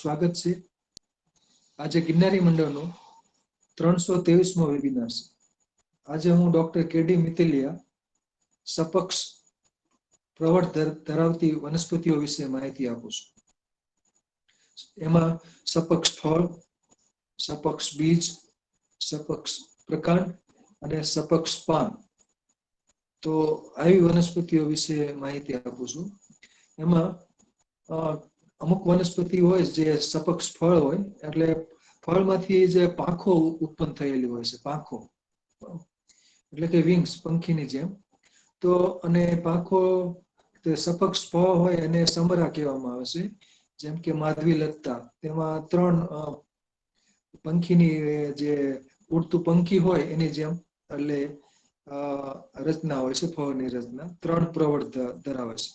સ્વાગત છે. આજે ગિરનારી મંડળનો 323મો વેબિનાર છે. આજે હું ડોક્ટર કેડી મિતેલિયા સપક્ષ પ્રવર્ત ધરાવતી વનસ્પતિઓ વિશે માહિતી આપું છું. એમાં સપક્ષ ફળ, સપક્ષ બીજ, સપક્ષ પ્રકાંડ અને સપક્ષ પાન, તો આવી વનસ્પતિઓ વિશે માહિતી આપું છું. એમાં અમુક વનસ્પતિ હોય જે સપક્ષ ફળ હોય, એટલે ફળમાંથી જે પાંખો ઉત્પન્ન થયેલી હોય છે, પાંખો એટલે કે વિંગ્સ, પંખીની જેમ. તો અને પાંખો સપક્ષ ફળ હોય એને સમરા કહેવામાં આવે છે. જેમ કે માધવી લતા, તેમાં 3 પંખીની જે ઉડતું પંખી હોય એની જેમ એટલે રચના હોય છે, ફળની રચના 3 પ્રવર્ત ધરાવે છે.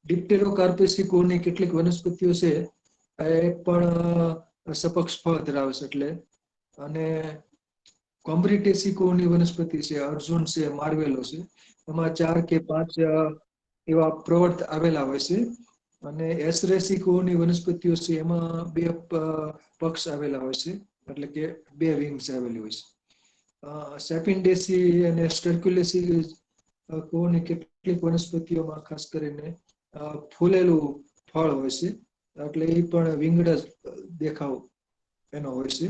ડિપ્ટેરોકાર્પેસિકોની કેટલીક વનસ્પતિઓ છે એ પણ સપક્ષ ફળ ધરાવે છે. એટલે અને કોમ્બ્રિટેસિકોની વનસ્પતિ છે, અર્જુન છે, માર્વેલો છે, એમાં 4 કે 5 એવા પ્રવર્ત આવેલા હોય છે. અને એસરેસિકોની વનસ્પતિઓ છે, એમાં 2 પક્ષ આવેલા હોય છે, એટલે કે 2 વિંગ્સ આવેલી હોય છે. સેપિન્ડેસી અને સ્ટર્ક્યુલેસી કોની કેટલીક વનસ્પતિઓમાં ખાસ કરીને ફૂલેલું ફળ હોય છે, એટલે એ પણ વિંગડ દેખાવ એનો હોય છે.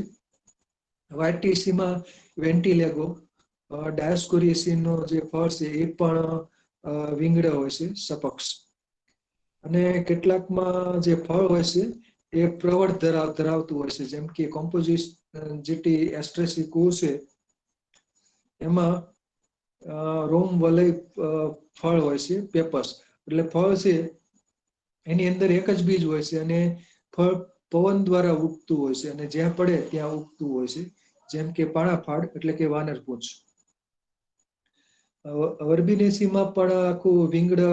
વાયટીસીમાં વેન્ટિલેગો, ડાયોસ્કોરિયસી જે ફળ છે એ પણ વિંગડ હોય છે, સપક્ષ. અને કેટલાકમાં જે ફળ હોય છે એ પ્રવર્ત ધરાવતું હોય છે, જેમ કે કોમ્પોઝિટ જેટી એસ્ટ્રેસી કો છે, એમાં રોમ વલય ફળ હોય છે, પેપર્સ. એટલે ફળ છે એની અંદર એક જ બીજ હોય છે અને ફળ પવન દ્વારા ઉગતું હોય છે, અને જ્યાં પડે ત્યાં ઉગતું હોય છે, જેમ કે પાણાફાડ એટલે કે વાનરપૂંછ. વર્બિનેસીમાં પણ આખું વિંગડ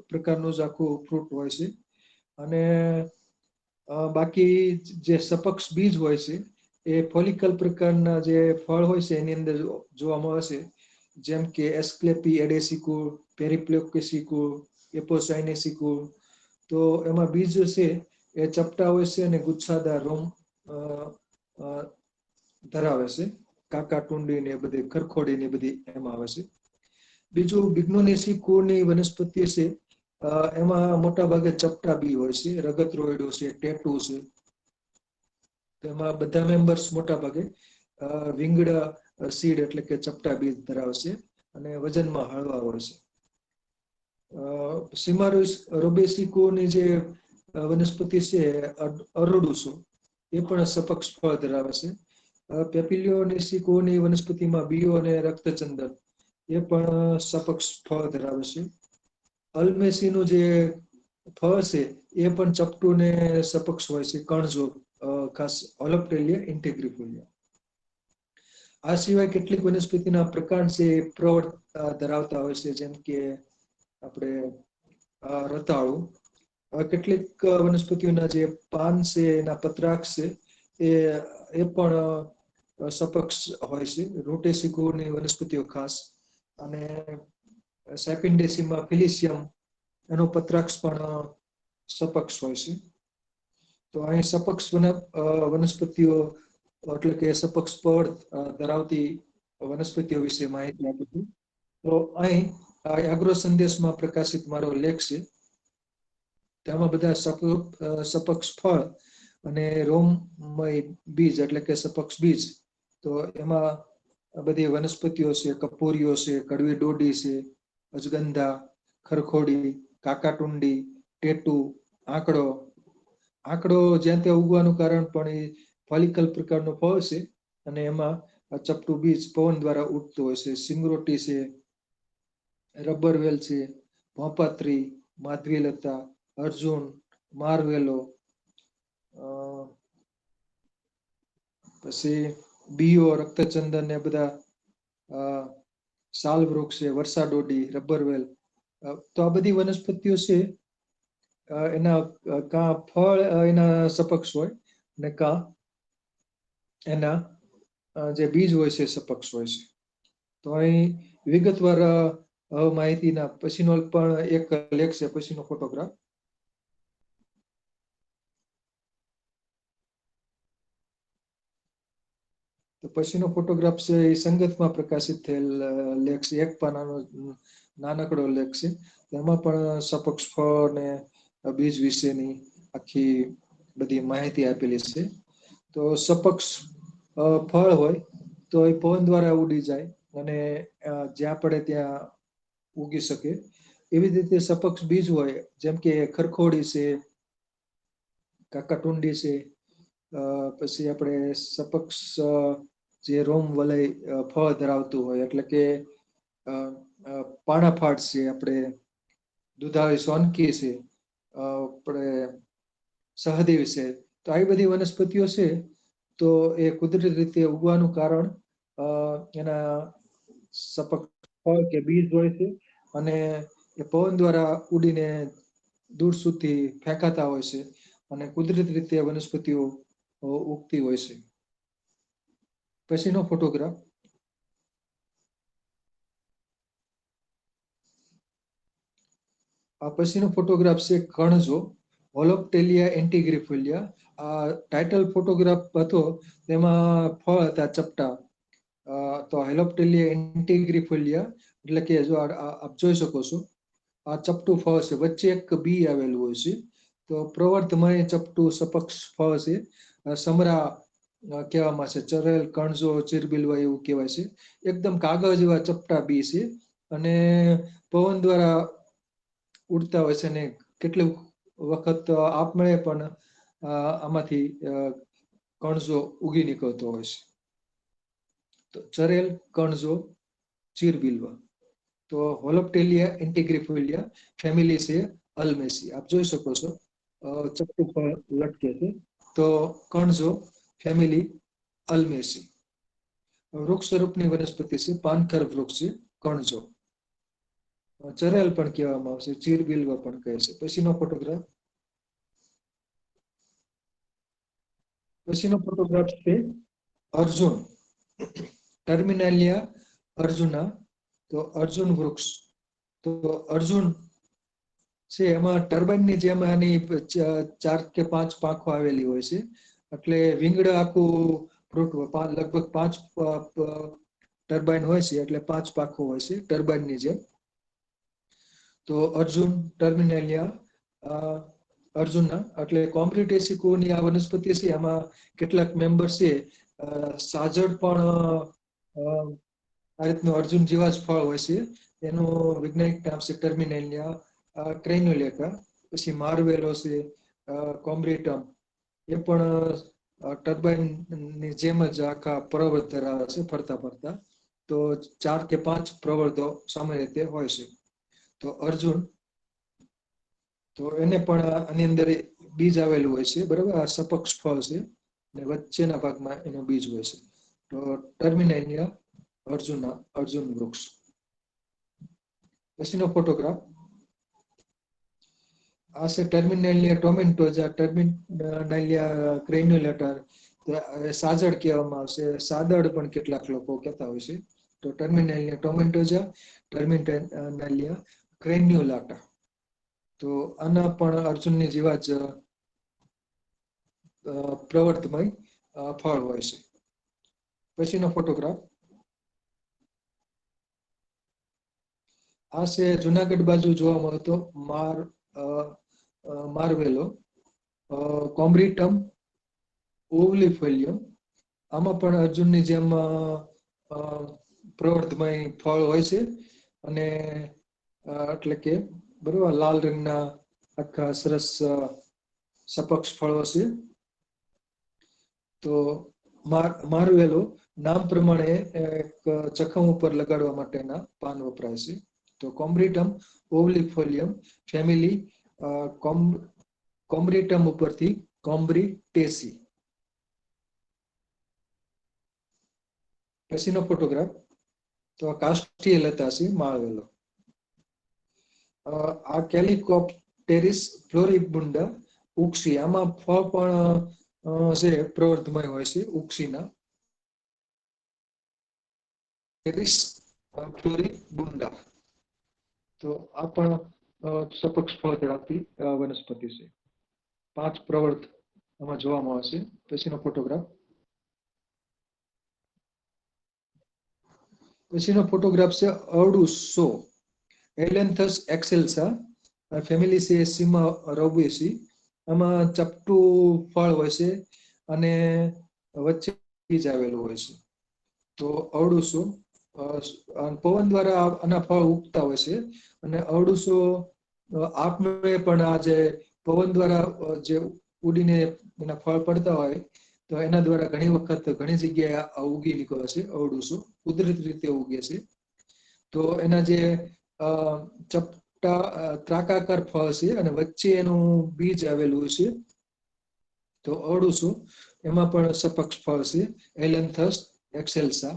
પ્રકારનું જ આખું ફ્રૂટ હોય છે. અને બાકી જે સપક્ષ બીજ હોય છે એ ફોલિકલ પ્રકારના જે ફળ હોય છે એની અંદર જોવા મળે છે, જેમ કે એસ્ક્લેપી એડેસિકો, પેરિપ્લોકેસિકો, એપોસાઇનેસિકો. તો એમાં બીજ છે એ ચપટા હોય છે અને ગુચ્છાદાર રોમ ધરાવે છે. કાકા ટુંડી ને બધી ખરખોડી ને બધી એમાં આવે છે. બીજું બિગ્નોનેસિકોની વનસ્પતિ છે, એમાં મોટા ભાગે ચપટા બી હોય છે, રગત રોયડો છે, ટેટુ છે. તેમાં બધા મેમ્બર્સ મોટા ભાગે વિંગડ સીડ એટલે કે ચપટા બીજ ધરાવે છે અને વજનમાં હળવા હોય છે. સિમારુસ રોબેસિકોની જે વનસ્પતિ છે, અરડુસો, એ પણ સપક્ષ ફળ ધરાવે છે. પેપિલિયોનેસિકોની વનસ્પતિમાં બીઓ અને રક્તચંદન, એ પણ સપક્ષ ફળ ધરાવે છે. અલ્મેસીનું જે ફળ છે એ પણ ચપટું ને સપક્ષ હોય છે, કણજો, ખાસ ઓલપ્ટેલિયા ઇન્ટેગ્રિફોલિયા. આ સિવાય કેટલીક વનસ્પતિના પ્રકાર છે એ પ્રવર્ત ધરાવતા હોય છે, જેમ કે આપણે રતાળુ. કેટલીક વનસ્પતિઓના જે પાન છે, એના પત્રાક્ષ છે, એ પણ સપક્ષ હોય છે. રોટેસિકોની વનસ્પતિઓ ખાસ, અને સેપિન્ડેસીમાં ફિલિશિયમ, એનો પત્રાક્ષ પણ સપક્ષ હોય છે. તો અહીં સપક્ષ વનસ્પતિઓ એટલે કે સપક્ષ ફળ ધરાવતી વનસ્પતિઓ વિશે માહિતી આપી હતી. તો અહીં એગ્રો સંદેશમાં પ્રકાશિત મારો લેખ છે, તેમાં બધા સપક્ષ ફળ અને રોમમય બીજ એટલે કે સપક્ષ બીજ, તો એમાં બધી વનસ્પતિઓ છે, કપૂરીઓ છે, કડવી ડોડી છે, અજગંધા, ખરખોડી, કાકાટુંડી, ટેટુ, આંકડો. આંકડો જ્યાં ત્યાં ઉગવાનું કારણ પણ એ ફોલિકલ પ્રકારનો ફળ છે, અને એમાં ચપટું બીજ પવન દ્વારા ઉગતું હોય છે. સિંગરોટી છે, રબરવેલ છે, ભોપાત્રી, માધવીલતા, અર્જુન, મારવેલો, પછી બીઓ, રક્તચંદન ને બધા સાલ વૃક્ષ છે, વર્ષાડોડી, રબરવેલ. તો આ બધી વનસ્પતિઓ છે એના કા ફળ એના સપક્ષ હોય ને કા એના જે બીજ હોય છે સપક્ષ હોય છે. તો અહીં વિગતવાર માહિતીના પછીનો પણ એક લેખ છે, પછીનો ફોટોગ્રાફ. તો પછીનો ફોટોગ્રાફ છે એ સંગતમાં પ્રકાશિત થયેલ લેખ છે, એક પાનાનો નાનકડો લેખ છે. એમાં પણ સપક્ષ ફળ ને બીજ વિશેની આખી બધી માહિતી આપેલી છે. તો સપક્ષ ફળ હોય તો એ પવન દ્વારા ઉડી જાય અને જ્યાં પડે ત્યાં ઉગી શકે. એવી જ રીતે સપક્ષ બીજ હોય, જેમ કે ખરખોડી છે, કાકાટુંડી છે, પછી આપણે સપક્ષ જે રોમ વલય ફળ ધરાવતું હોય, એટલે કે પાણાફાટ છે, આપણે દુધાળી સોનકી છે, આપણે સહદેવ છે. તો આવી બધી વનસ્પતિઓ છે તો એ કુદરતી રીતે ઉગવાનું કારણ એના સપક્ષ ફળ કે બીજ હોય છે, અને એ પવન દ્વારા ઉડીને દૂર સુધી ફેંકાતા હોય છે, અને કુદરતી રીતે વનસ્પતિઓ ઉગતી હોય છે. પછીનો ફોટોગ્રાફ. આ પછીનો ફોટોગ્રાફ છે કણજો, હોલોપ્ટેલિયા એન્ટીગ્રીફોલિયા. આ ટાઇટલ ફોટોગ્રાફ હતો, તેમાં ફળ હતા ચપટા. તો હોલોપ્ટેલિયા એન્ટીગ્રીફોલિયા એટલે કે જો આપ જોઈ શકો છો, આ ચપટું ફળ છે, વચ્ચે એક બી આવેલું હોય છે. તો પ્રવર્ધમય ચપટું સપક્ષ ફળ છે. સમરા કહેવામાં છે, ચરેલ, કણજો, ચીરબીલવા એવું કહેવાય છે. એકદમ કાગળ જેવા ચપટા બી છે, અને પવન દ્વારા ઉડતા હોય છે, ને કેટલીક વખત આપમેળે પણ આમાંથી કણજો ઉગી નીકળતો હોય છે. તો ચરેલ, કણજો, ચીરબીલવા. તો હોલોપ્ટેલિયા એન્ટીગ્રીફોલિયા ફેમિલી છે અલ્મેસી. આપ જોઈ શકો છો ચપટું ફળ લટકે છે. તો કણજો ફેમિલી અલ્મેસી. વૃક્ષ સ્વરૂપની વનસ્પતિ છે, પાનખર વૃક્ષ છે કણજો. ચરેલ પણ કહેવામાં આવશે, ચીરબીલવા પણ કહે છે. પછીનો ફોટોગ્રાફ. પછીનો ફોટોગ્રાફ છે અર્જુન, ટર્મિનાલિયા અર્જુના. તો અર્જુન વૃક્ષ. તો અર્જુન છે એમાં ટર્બાઇનની જેમ આની 4 કે 5 પાંખો આવેલી હોય છે. એટલે વિંગડ આખું ફ્રૂટ લગભગ 5 ટર્બાઇન હોય છે, એટલે 5 પાંખો હોય છે ટર્બાઇનની જેમ. તો અર્જુન ટર્મિનાલિયા અર્જુના એટલે કોમ્પ્લિટેસિકોની આ વનસ્પતિ છે. એમાં કેટલાક મેમ્બર છે સાજડ પણ આ રીતનું અર્જુન જેવા જ ફળ હોય છે. એનું વૈજ્ઞાનિક નામ છે ટર્મિનાલિયા ક્રેન્યુલેટા. પછી માર્વેલો છે, કોમ્બ્રેટમ, એ પણ ટર્બાઇન ની જેમ જ આખા પ્રવૃત્ત ધરાવે છે ફરતા ફરતા. તો 4 કે 5 પ્રવર્ધો સામાન્ય રીતે હોય છે. તો અર્જુન, તો એને પણ આની અંદર બીજ આવેલું હોય છે, બરાબર. આ સપક્ષ ફળ છે, ને વચ્ચેના ભાગમાં એનું બીજ હોય છે. તો ટર્મિનાલિયા અર્જુના, અર્જુન વૃક્ષ. પછીનો ફોટોગ્રાફ. આ છે ટર્મિનાલિયા ટોમેન્ટોઝા, ટર્મિનાલિયા ક્રેન્યુલેટર. સાજડ કહેવામાં આવશે, સાદડ પણ કેટલાક લોકો કહેતા હોય છે. તો ટર્મિનાલિયા ટોમેન્ટોઝા, ટર્મિનાલિયા ક્રેન્યુલાટા. તો આના પણ અર્જુનની જેવા જ પ્રવર્તમય ફળ હોય છે. પછીનો ફોટોગ્રાફ. આ છે જુનાગઢ બાજુ જોવા મળતો માર્વેલો, કોમ્બ્રીટમ ઓવલીફોલિયમ. આમાં પણ અર્જુનની જેમ પ્રવર્ધમય ફળ હોય છે, અને એટલે કે બરોબર લાલ રંગના આખા સરસ સપક્ષ ફળો છે. તો માર્વેલો નામ પ્રમાણે એક જખમ ઉપર લગાડવા માટેના પાન વપરાય છે. તો કોમ્બ્રીટમ ઓવલીફોલિયમ ફેમિલી કોમ્બ્રીટમ ઉપરથી કોમ્બ્રીટેસી. પછીનો ફોટોગ્રાફ. તો કાષ્ઠીય લતા છે માર્વેલો. આ કેલિકોપ્ટેરિસ ફ્લોરિબુન્ડા ઉક્સી. આમાં ફળ પણ છે પ્રવર્ધમય હોય છે ઉક્સીના. ફ્લોરિબુન્ડા. તો આ પણ સપક્ષ ફળ ધરાવતી વનસ્પતિ છે. 5 પ્રવર્ધ આમાં જોવામાં આવશે. પછીનો ફોટોગ્રાફ. પછીનો ફોટોગ્રાફ છે અરડુસો એલેન્થસ એક્સેલ્સા ફેમિલી છે સીમા રોબેસી. આમાં ચપટું ફળ હોય છે અને વચ્ચે બીજ આવેલું હોય છે. તો અરડુસો પવન દ્વારા આના ફળ ઉગતા હોય છે અને અરડુસો આપમેળે પણ આ જે પવન દ્વારા જે ઉડીને એના ફળ પડતા હોય તો એના દ્વારા ઘણી વખત ઘણી જગ્યાએ ઉગી નીકળે છે અરડુસો, કુદરતી રીતે ઉગે છે. તો એના જે ચપટા ત્રાકાકાર ફળ છે અને વચ્ચે એનું બીજ આવેલું છે. તો અરડુસો એમાં પણ સપક્ષ ફળ છે એલેન્થસ એક્સેલ્સા.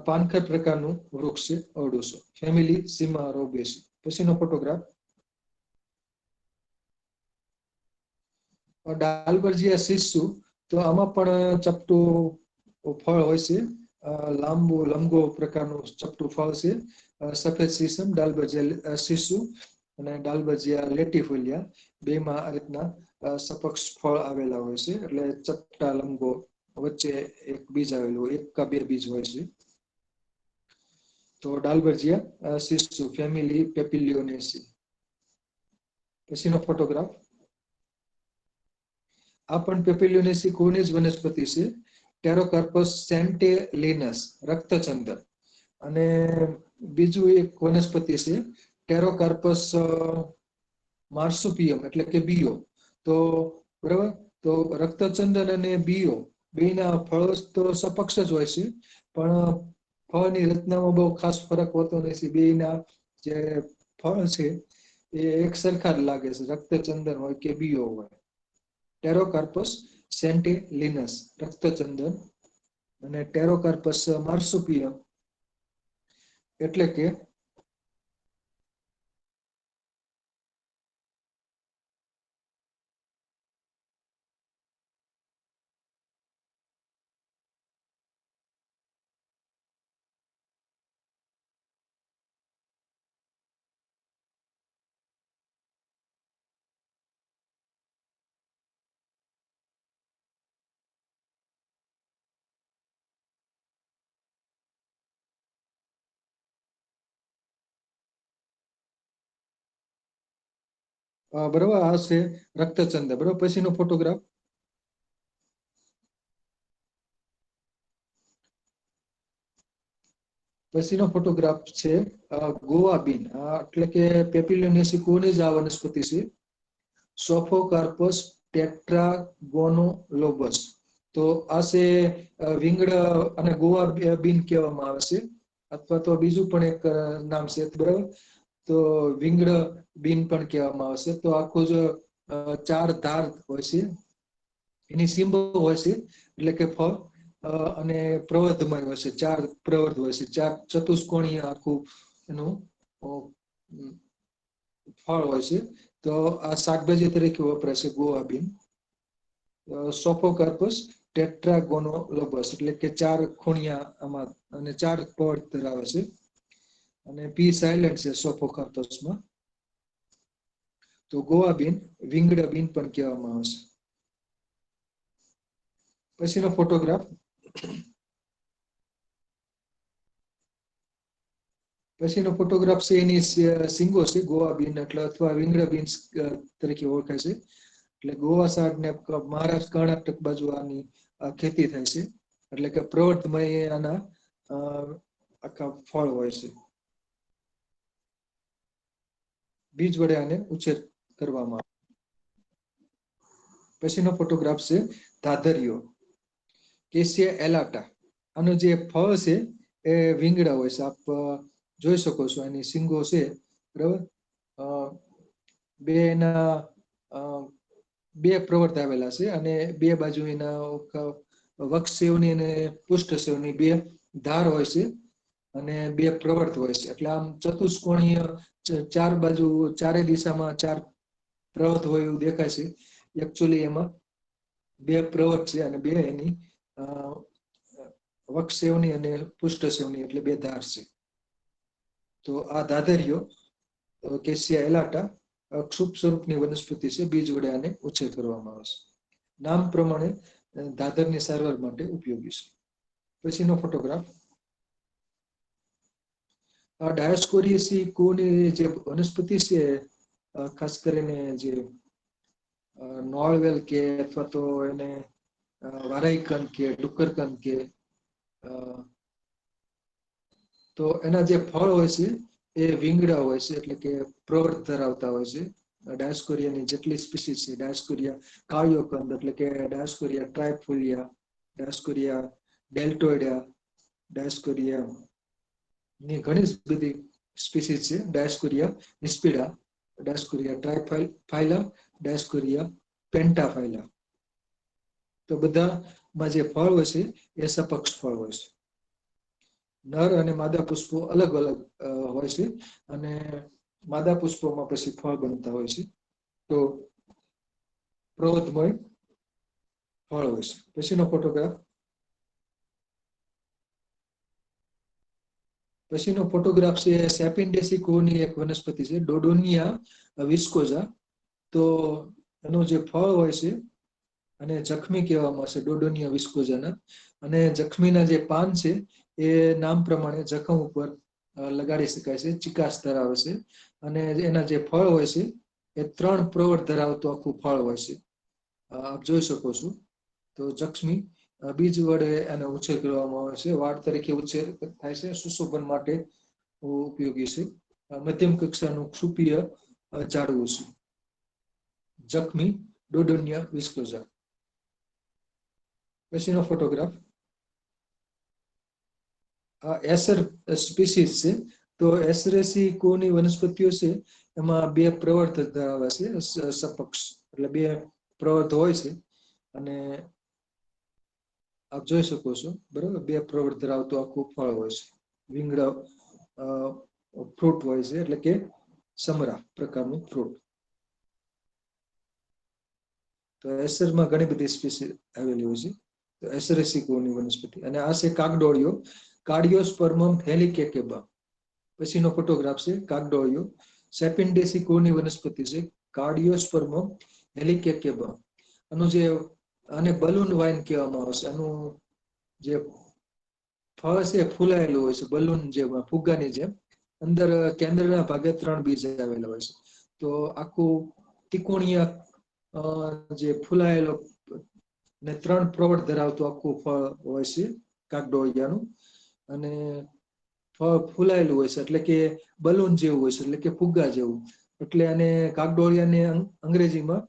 પાનખર પ્રકારનું વૃક્ષ છે અરડુસો, ફેમિલી સીમા રોબેસી. પછીનો ફોટોગ્રાફ ડાલ્બર્જિયા શિશુ. તો આમાં પણ ચપટું ફળ હોય છે, લાંબુ લંબગો પ્રકારનું ચપટું ફળ છે. સફેદ સીસમ ડાલ્બર્જિયા શિશુ અને ડાલ્બર્જિયા લેટિફોલિયા બેમાં આ રીતના સપક્ષ ફળ આવેલા હોય છે, એટલે ચપટા લંબગો વચ્ચે એક બીજ આવેલું હોય, એક કા બે બીજ હોય છે. તો ડાલ્બર્જિયા શિશુ, ફેમિલી પેપિલિયોનેસી. પછીનો ફોટોગ્રાફ આ પણ પેપિલિયોનેસી કોની જ વનસ્પતિ છે, ટેરોકાર્પસ સેન્ટેલિનસ, રક્તચંદન. અને બીજું એક વનસ્પતિ છે ટેરોકાર્પસ માર્સુપિયમ, એટલે કે બીઓ. તો બરાબર, તો રક્તચંદન અને બીઓ બેના ફળો તો સપક્ષ જ હોય છે, પણ ફળની રચનામાં બહુ ખાસ ફરક હોતો નથી. બેના જે ફળ છે એ એક સરખા જ લાગે છે, રક્તચંદન હોય કે બીઓ હોય. ટેરોકાર્પસ સેન્ટિલિનસ, રક્તચંદન, અને ટેરોકાર્પસ માર્સુપિયમ એટલે કે બરાબર આ છે રક્તચંદન. બરાબર, પછીનો ફોટોગ્રાફ છે ગોવા બીન, એટલે કે પેપિલિયોનેસી કોની જ આ વનસ્પતિ છે, સોફોકાર્પસ ટેટ્રાગોનોલોબસ. તો આ છે વિંગડ અને ગોવા બીન કહેવામાં આવે છે, અથવા તો બીજું પણ એક નામ છે. બરાબર, તો વિંગડ બીન પણ કહેવામાં આવે છે. તો આખું જ ચાર ધાર હોય છે, એની સીંબો હોય છે, એટલે કે ફળ, અને પ્રવર્ધમાન હોય છે, ચાર પ્રવર્ધ હોય છે, ચાર ચતુષ્કોણીય આખું એનું ફળ હોય છે. તો આ શાકભાજી તરીકે વપરાય છે ગોવા બીન. સોફોકાર્પસ ટેટ્રાગોનોલોબસ, એટલે કે ચાર ખૂણિયા આમાં અને ચાર પડ ધરાવે છે, અને પી સાયલેન્ટ છે સોફોકાર્પસમાં. તો ગોવા બીન વિંગડ બીન પણ કહેવામાં આવે છે. પછીનો ફોટોગ્રાફ છે એની સિંગો છે, ગોવા બીન એટલે અથવા વિંગડ બીન્સ તરીકે ઓળખાય છે. એટલે ગોવા સાઈડ ને મહારાષ્ટ્ર કર્ણાટક બાજુ આની ખેતી થાય છે, એટલે કે પ્રવર્તમય આના આખા ફળ હોય છે. બીજ વડે આને ઉછેર કરવામાં આવે. પછીનો ફોટોગ્રાફ છે ધાધરિયો, કેસિયા એલાટા. આનું જે ફળ છે એ વિંગડા હોય છે, આપ જોઈ શકો છો. એની સિંગો છે, બરાબર, બે એના બે પ્રવર્ત આવેલા છે, અને બે બાજુ એના વક્ષ સેવની અને પૃષ્ઠ સેવની બે ધાર હોય છે, અને બે પ્રવર્ત હોય છે. એટલે આમ ચતુષ્કોણીય ચાર બાજુ, ચારે દિશામાં ચાર પ્રવર્ત હોય એવું દેખાય છે. એકચ્યુઅલી એમાં બે પ્રવર્ત છે અને બે એની વક્ષ સેવની અને પૃષ્ઠ સેવની, એટલે બે ધાર છે. તો આ ધાધરિયો કેસિયા એલાટા ક્ષુપ સ્વરૂપની વનસ્પતિ છે, બીજ વડે આને ઉછેર કરવામાં આવે છે. નામ પ્રમાણે ધાધરની સારવાર માટે ઉપયોગી છે. પછીનો ફોટોગ્રાફ આ ડાયોસ્કોરિયાસી કોની જે વનસ્પતિ છે, ખાસ કરીને જે નોળવેલ કે અથવા તો એને વારાઈકન કે ડુક્કરકન કે તો એના જે ફળ હોય છે એ વિંગડા હોય છે, એટલે કે પ્રવર્ત ધરાવતા હોય છે. ડાયોસ્કોરિયાની જેટલી સ્પીસીસ છે, ડાયોસ્કોરિયા કાળિયોકંદ એટલે કે ડાયોસ્કોરિયા ટ્રાઇફોલિયા, ડાયોસ્કોરિયા ડેલ્ટોઇડા, ડાયોસ્કોરિયા ની ઘણી બધી સ્પીસીસ છે. ડાયોસ્કોરિયા નિસ્પિડા, ડાયોસ્કોરિયા ટ્રાઇફાઇલા, ડાયોસ્કોરિયા પેન્ટાફાઇલા. તો બધામાં જે ફળ હોય છે એ સપક્ષ ફળ હોય છે. નર અને માદા પુષ્પો અલગ અલગ હોય છે, અને માદા પુષ્પોમાં પછી ફળ બનતા હોય છે. તો પ્રવર્તમય ફળ હોય છે. પછીનો ફોટોગ્રાફ છે સેપિન્ડેસી કોની એક વનસ્પતિ છે, ડોડોનિયા વિસ્કોઝા. તો એનું જે ફળ હોય છે અને જખમી કહેવામાં આવશે ડોડોનિયા વિસ્કોઝાના, અને જખમીના જે પાન છે એ નામ પ્રમાણે જખમ ઉપર લગાડી શકાય છે, ચિકાસ ધરાવે છે. અને એના જે ફળ હોય છે એ 3 પ્રવર્ત ધરાવતું આખું ફળ હોય છે. આપ જોઈ શકો છો. તો જખમી બીજ વડે એને ઉછેર કરવામાં આવે છે, વાડ તરીકે ઉછેર થાય છે, સુશોભન માટે ઉપયોગી છે. મધ્યમ કક્ષાનું ક્ષુપીય ઝાડવું છે, જખમી ડોડોનિયા વિસ્કોઝા. પછીનો ફોટોગ્રાફ એસર સ્પીસીસ છે. તો એસરેસી કોની વનસ્પતિઓ છે એમાં 2 પ્રવર્ત ધરાવે છે, સપક્ષ એટલે 2 પ્રવર્ત હોય છે. અને આપ જોઈ શકો છો, બરોબર, 2 પ્રવર્ત ધરાવતું આખું ફળ હોય છે, વિંગડા ફ્રૂટ હોય છે, એટલે કે સમરા પ્રકારનું ફ્રૂટ. તો એસરમાં ઘણી બધી સ્પીસીસ આવેલી હોય છે. તો એસરેસી કોની વનસ્પતિ. અને આ છે કાગડોળિયો, કાર્ડિયોસ્પર્મમ હેલિકેકેબા. પછીનો ફોટોગ્રાફ છે કાગડોળિયો, સેપિન્ડેસી કોની વનસ્પતિ છે, કાર્ડિયોસ્પર્મમ હેલિકેકેબા. આને બલૂન વાઇન કહેવામાં આવે છે. આનું જે ફળ છે ફૂલાયેલું હોય છે, બલૂન જેમ, ફુગ્ગાની જેમ. અંદર કેન્દ્રના ભાગે 3 બીજ આવેલા હોય છે. તો આખું ત્રિકોણીય જે ફૂલાયેલો ને 3 પ્રવર્ત ધરાવતું આખું ફળ હોય છે કાગડોળિયાનું. અને ફળ ફૂલાયેલું હોય છે, એટલે કે બલૂન જેવું હોય છે, એટલે કે ફુગ્ગા જેવું. એટલે આને કાગડોળિયાને અંગ્રેજીમાં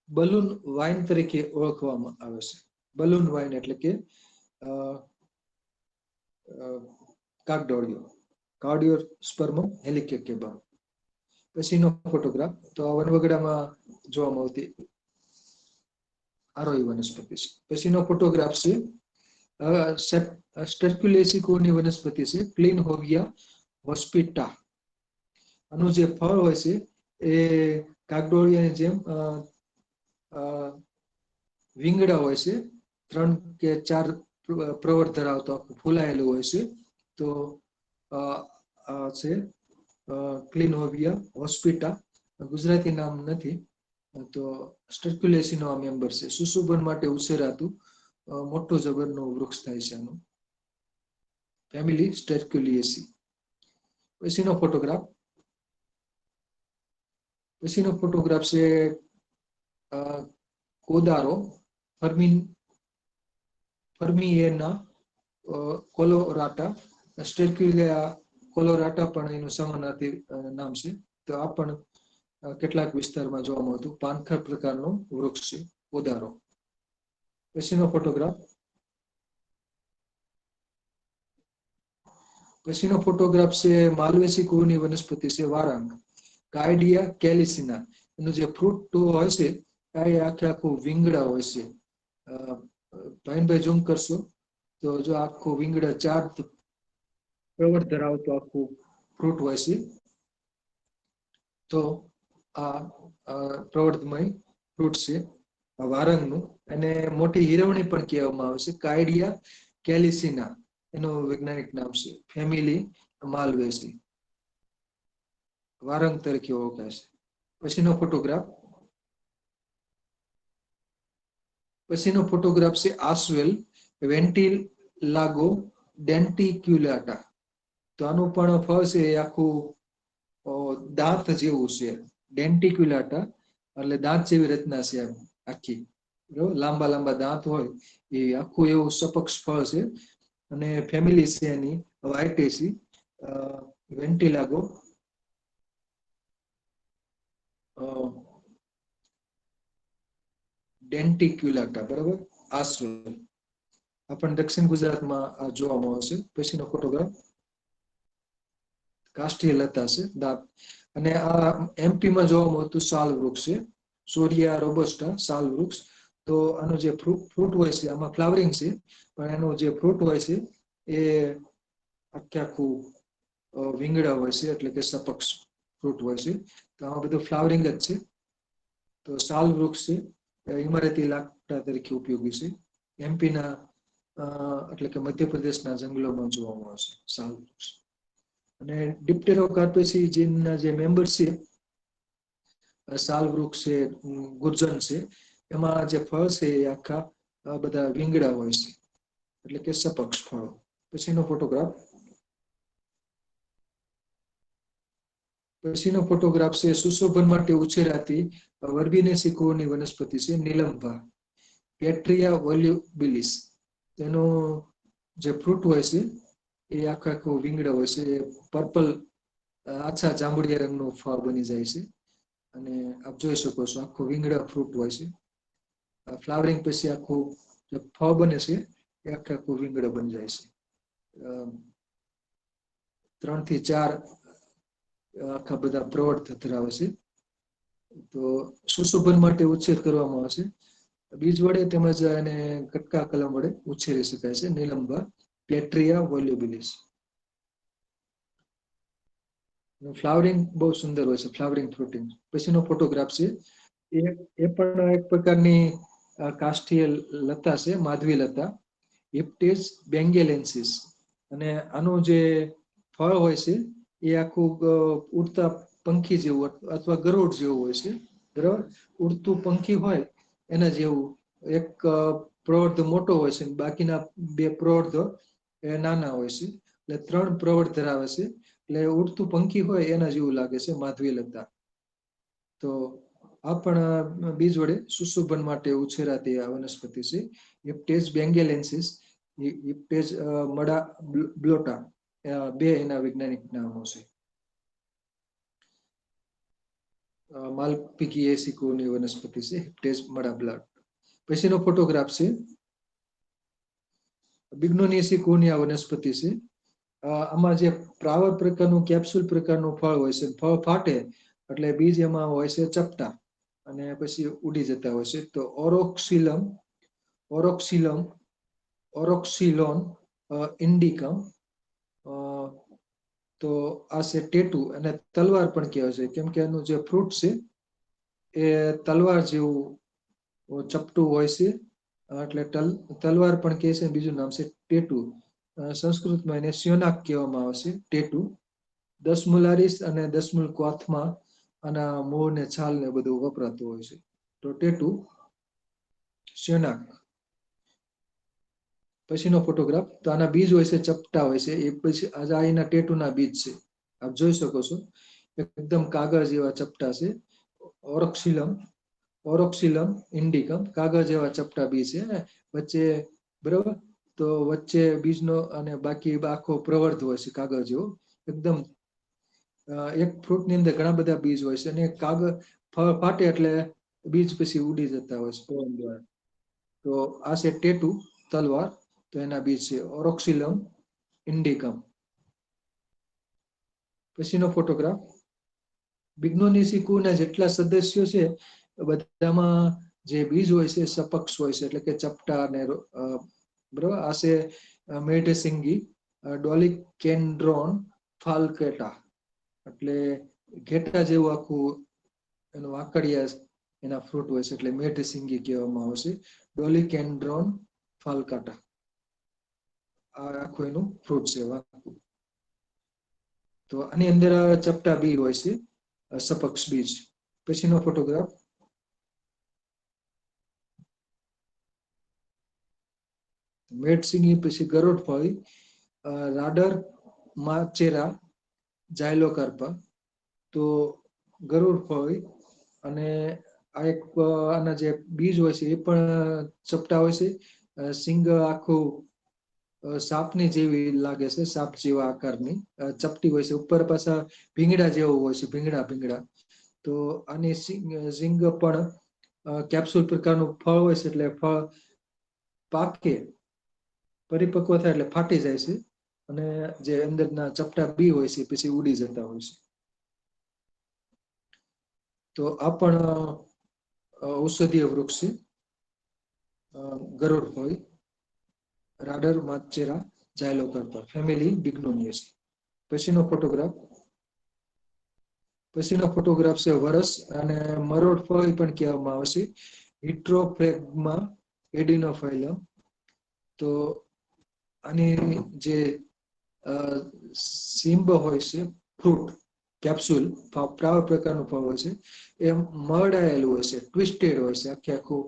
બલૂન વાઇન તરીકે ઓળખવામાં આવે છે. બલૂન વાઇન એટલે કે કાગડોળિયો, કાર્ડિયોસ્પર્મમ હેલિકેકેબા. પછીનો ફોટોગ્રાફ તો વનવગડામાં જોવા મળતી આરોહી વનસ્પતિ છે. પછીનો ફોટોગ્રાફ છે સ્ટર્ક્યુલેસી કોની વનસ્પતિ છે, ક્લીનહોવિયા હોસ્પિટા. આનું જે ફળ હોય છે એ કાગડોળિયાની જેમ વિંગડા હોય છે, 3 કે 4 પ્રવર્ત ધરાવતો ફૂલાયેલું હોય છે. તો આ છે ક્લીનહોવિયા હોસ્પિટા. ગુજરાતી નામ નથી. તો સ્ટર્ક્યુલેસી નો આ મેમ્બર છે. સુશોભન માટે ઉછેરાતું મોટું જબરનું વૃક્ષ થાય છે આનું. ફેમિલી સ્ટર્ક્યુલિએસી. પછીનો ફોટોગ્રાફ છે કોદારો, ફર્મિયેના કોલોરાટા. સ્ટર્ક્યુલિયા કોલોરાટા પણ એનું સમાનાર્થી નામ છે. તો આ પણ કેટલાક વિસ્તારમાં જોવા મળતું પાનખર પ્રકારનું વૃક્ષ છે કોદારો. પછીનો ફોટોગ્રાફ છે માલવેસી કુળની વનસ્પતિ છે વારાંગ, કાયડિયા કેલિસિના. એનું જે ફ્રૂટ હોય છે એ આખું વિંગડા હોય છે. ભાઈ ઝૂમ કરશો તો જો આખું વિંગડા 4 પ્રવર્ત ધરાવતું આખું ફ્રૂટ હોય છે. તો આ પ્રવર્તમય ફ્રૂટ છે વારંગનું. અને મોટી હિરવણી પણ કહેવામાં આવે છે, કાયડિયા કેલિસિના એનું વૈજ્ઞાનિક નામ છે. ફેમિલી માલવેસી, વારંગ તરીકે ઓળખાય છે. પછીનો ફોટોગ્રાફ છે આસવેલ, વેન્ટિલાગો ડેન્ટિક્યુલાટા. તો આનું પણ ફળ છે એ આખું દાંત જેવું છે. ડેન્ટિક્યુલાટા એટલે દાંત જેવી રચના છે આખી, બરોબર, લાંબા લાંબા દાંત હોય એ આખું એવું સપક્ષ ફળ છે. અને ફેમિલી છે એની વાઇટેસી, વેન્ટિલાગો ડેન્ટિક્યુલાટા, બરાબર. આશ્રય આપણને દક્ષિણ ગુજરાતમાં આ જોવા મળે છે. પછીનો ફોટોગ્રાફ કાષ્ઠીય લતા છે દાંત. અને આ એમપી માં જોવા મળતું સાલ વૃક્ષ છે, સોરિયા રોબસ્ટા સાલ વૃક્ષ. તો આનું જે ફ્રૂટ હોય છે, આમાં ફ્લાવરિંગ છે, પણ એનું જે ફ્રૂટ હોય છે એ આખે આખું વિંગડા હોય છે, એટલે કે સપક્ષ ફ્રૂટ હોય છે. તો આમાં બધું ફ્લાવરિંગ જ છે. તો સાલ વૃક્ષ છે, ઇમારતી લાકડા તરીકે ઉપયોગી છે. એમપીના એટલે કે મધ્યપ્રદેશના જંગલોમાં જોવા મળે છે સાલ વૃક્ષ. અને ડિપ્ટેરોકાર્પેસી જીનના જે મેમ્બર છે, સાલ વૃક્ષ છે, ગુર્જન છે, એમાં જે ફળ છે એ આખા બધા વિંગડા હોય છે, એટલે કે સપક્ષ ફળો. પછીનો ફોટોગ્રાફ છે સુશોભન માટે ઉછેરાતી વર્બિનેસી કુળની વનસ્પતિ છે, નીલંબા, પેટ્રિયા વોલ્યુબિલિસ. તેનો જે ફ્રૂટ હોય છે એ આખો આખો વિંગડા હોય છે, પર્પલ આછા જાંબુડિયા રંગનો ફળ બની જાય છે. અને આપ જોઈ શકો છો આખું વિંગડા ફ્રૂટ હોય છે. ફ્લાવરિંગ પછી આખું જે ફળ બને છે એ આખે આખું વિંગડા બની જાય છે. 3 થી 4 આખા બધા પ્રવર્ત ધરાવે છે. તો સુશોભન માટે ઉછેર કરવામાં આવે છે, બીજ વડે તેમજ એને કટકા કલમ વડે ઉછેરી શકાય છે. નીલંબા, પેટ્રિયા વોલ્યુબિલિસ. ફ્લાવરિંગ બહુ સુંદર હોય છે, ફ્લાવરિંગ ફ્રૂટિંગ. પછીનો ફોટોગ્રાફ છે એ પણ એક પ્રકારની કાષ્ઠીય લતા છે, માધવી લતા, હિપ્ટેસ બેંગેલેન્સિસ. અને આનું જે ફળ હોય છે એ આખું ઉડતા પંખી જેવું અથવા ગરુડ જેવું હોય છે, બરાબર. ઉડતું પંખી હોય એના જેવું. એક પ્રવર્ધ મોટો હોય છે, બાકીના 2 પ્રવર્ધ એ નાના હોય છે, એટલે 3 પ્રવર્ધ ધરાવે છે. એટલે ઉડતું પંખી હોય એના જેવું લાગે છે માધવી લતા. તો આ પણ બીજ વડે સુશોભન માટે ઉછેરાતી આ વનસ્પતિ છે. હિપ્ટેસ બેંગેલેન્સિસ, હિપ્ટેસ મડા બ્લોટા, 2 એના વૈજ્ઞાનિક નામો છે. માલપીગીએસી કુળની વનસ્પતિ છે, હિપ્ટેસ મડા બ્લોટા. પછીનો ફોટોગ્રાફ છે બિગ્નોનિયસી કુળની આ વનસ્પતિ છે. આમાં જે પ્રાવર પ્રકારનું કેપ્સ્યુલ પ્રકારનું ફળ હોય છે, ફળ ફાટે એટલે બીજ એમાં હોય છે ચપટા અને પછી ઉડી જતા હોય છે. તો ઓરોક્સિલોન ઇન્ડિકમ. તો આ છે ટેટુ, અને તલવાર પણ કહેવાય છે, કેમ કે એનું જે ફ્રૂટ છે એ તલવાર જેવું ચપટું હોય છે, એટલે તલવાર પણ કહે છે. બીજું નામ છે ટેટુ. સંસ્કૃતમાં એને સ્યોનાક કહેવામાં આવે છે, ટેટુ. દસમુલારિસ અને દસમુલ ક્વાથમાં આના મૂળ ને છાલ ને બધું વપરાતું હોય છે. તો ટેટુ, સ્યોનાક. પછીનો ફોટોગ્રાફ, તો આના બીજ હોય છે ચપટા હોય છે, એ પછી આ એના ટેટુના બીજ છે, આપ જોઈ શકો છો. એકદમ કાગળ જેવા ચપટા છે. ઓરોક્સિલમ ઇન્ડિકમ, કાગળ જેવા ચપટા બીજ છે ને વચ્ચે, બરોબર. તો વચ્ચે બીજનો અને બાકી આખો પ્રવર્ધ હોય છે કાગળ જેવો. એકદમ એક ફ્રૂટ ની અંદર ઘણા બધા બીજ હોય છે, અને કાગળ ફળ ફાટે એટલે બીજ પછી ઉડી જતા હોય છે પવન દ્વારા. તો આ છે ટેટુ, તલવાર. તો એના બીજ છે ઓરોક્સિલમ ઇન્ડિકમ. પછીનો ફોટોગ્રાફ, બિગ્નોનિયસી કુળના જેટલા સદસ્યો છે બધામાં જે બીજ હોય છે સપક્ષ હોય છે, એટલે કે ચપટા અને બરોબર. આ છે મેડેસિંગી ડોલિકેન્ડ્રોન ફાલ્કેટા, એટલે ઘેટા જેવું આખું એનું આકડિયા એના ફ્રૂટ હોય છે, એટલે મેડેસિંગી કહેવામાં આવે છે. ડોલિકેન્ડ્રોન ફાલ્કાટા, આ આખું એનું ફ્રૂટ છે. તો આની અંદર ચપટા બી હોય છે, સપક્ષ બીજ. પછીનો ફોટોગ્રાફ, મેડસિંગી, પછી ગરુડફળી, રાડર માચેરા જાયલોકાર્પા. તો ગરુડફળી અને આ એક આના જે બીજ હોય છે એ પણ ચપટા હોય છે. સિંગ આખું સાપની જેવી લાગે છે, સાપ જેવા આકારની ચપટી હોય છે. ઉપર પાછા ભીંગડા જેવું હોય છે, ભીંગડા ભીંગડા. તો આની સિંગ પણ કેપ્સ્યુલ પ્રકારનું ફળ હોય છે, એટલે ફળ પાકે પરિપક્વ થાય એટલે ફાટી જાય છે, અને જે અંદરના ચપટા બી હોય છે પછી ઉડી જતા હોય છે. તો આ પણ ઔષધીય વૃક્ષ છે, ગરુડફળી, રાડર માચેરા જાયલોકાર્પા, ફેમિલી બિગ્નોનિયસી. પછીનો ફોટોગ્રાફ છે વરસ, અને મરોડફળી પણ કહેવામાં આવે છે, હિટ્રોફ્લેગ્મા એડિનોફાઇલમ. તો આની જે સિમ્બ હોય છે, ફ્રૂટ કેપ્સ્યુલ પ્રાવ પ્રકારનું ફળ હોય છે, એ મરડાયેલું હોય છે, ટ્વિસ્ટેડ હોય છે, આખે આખું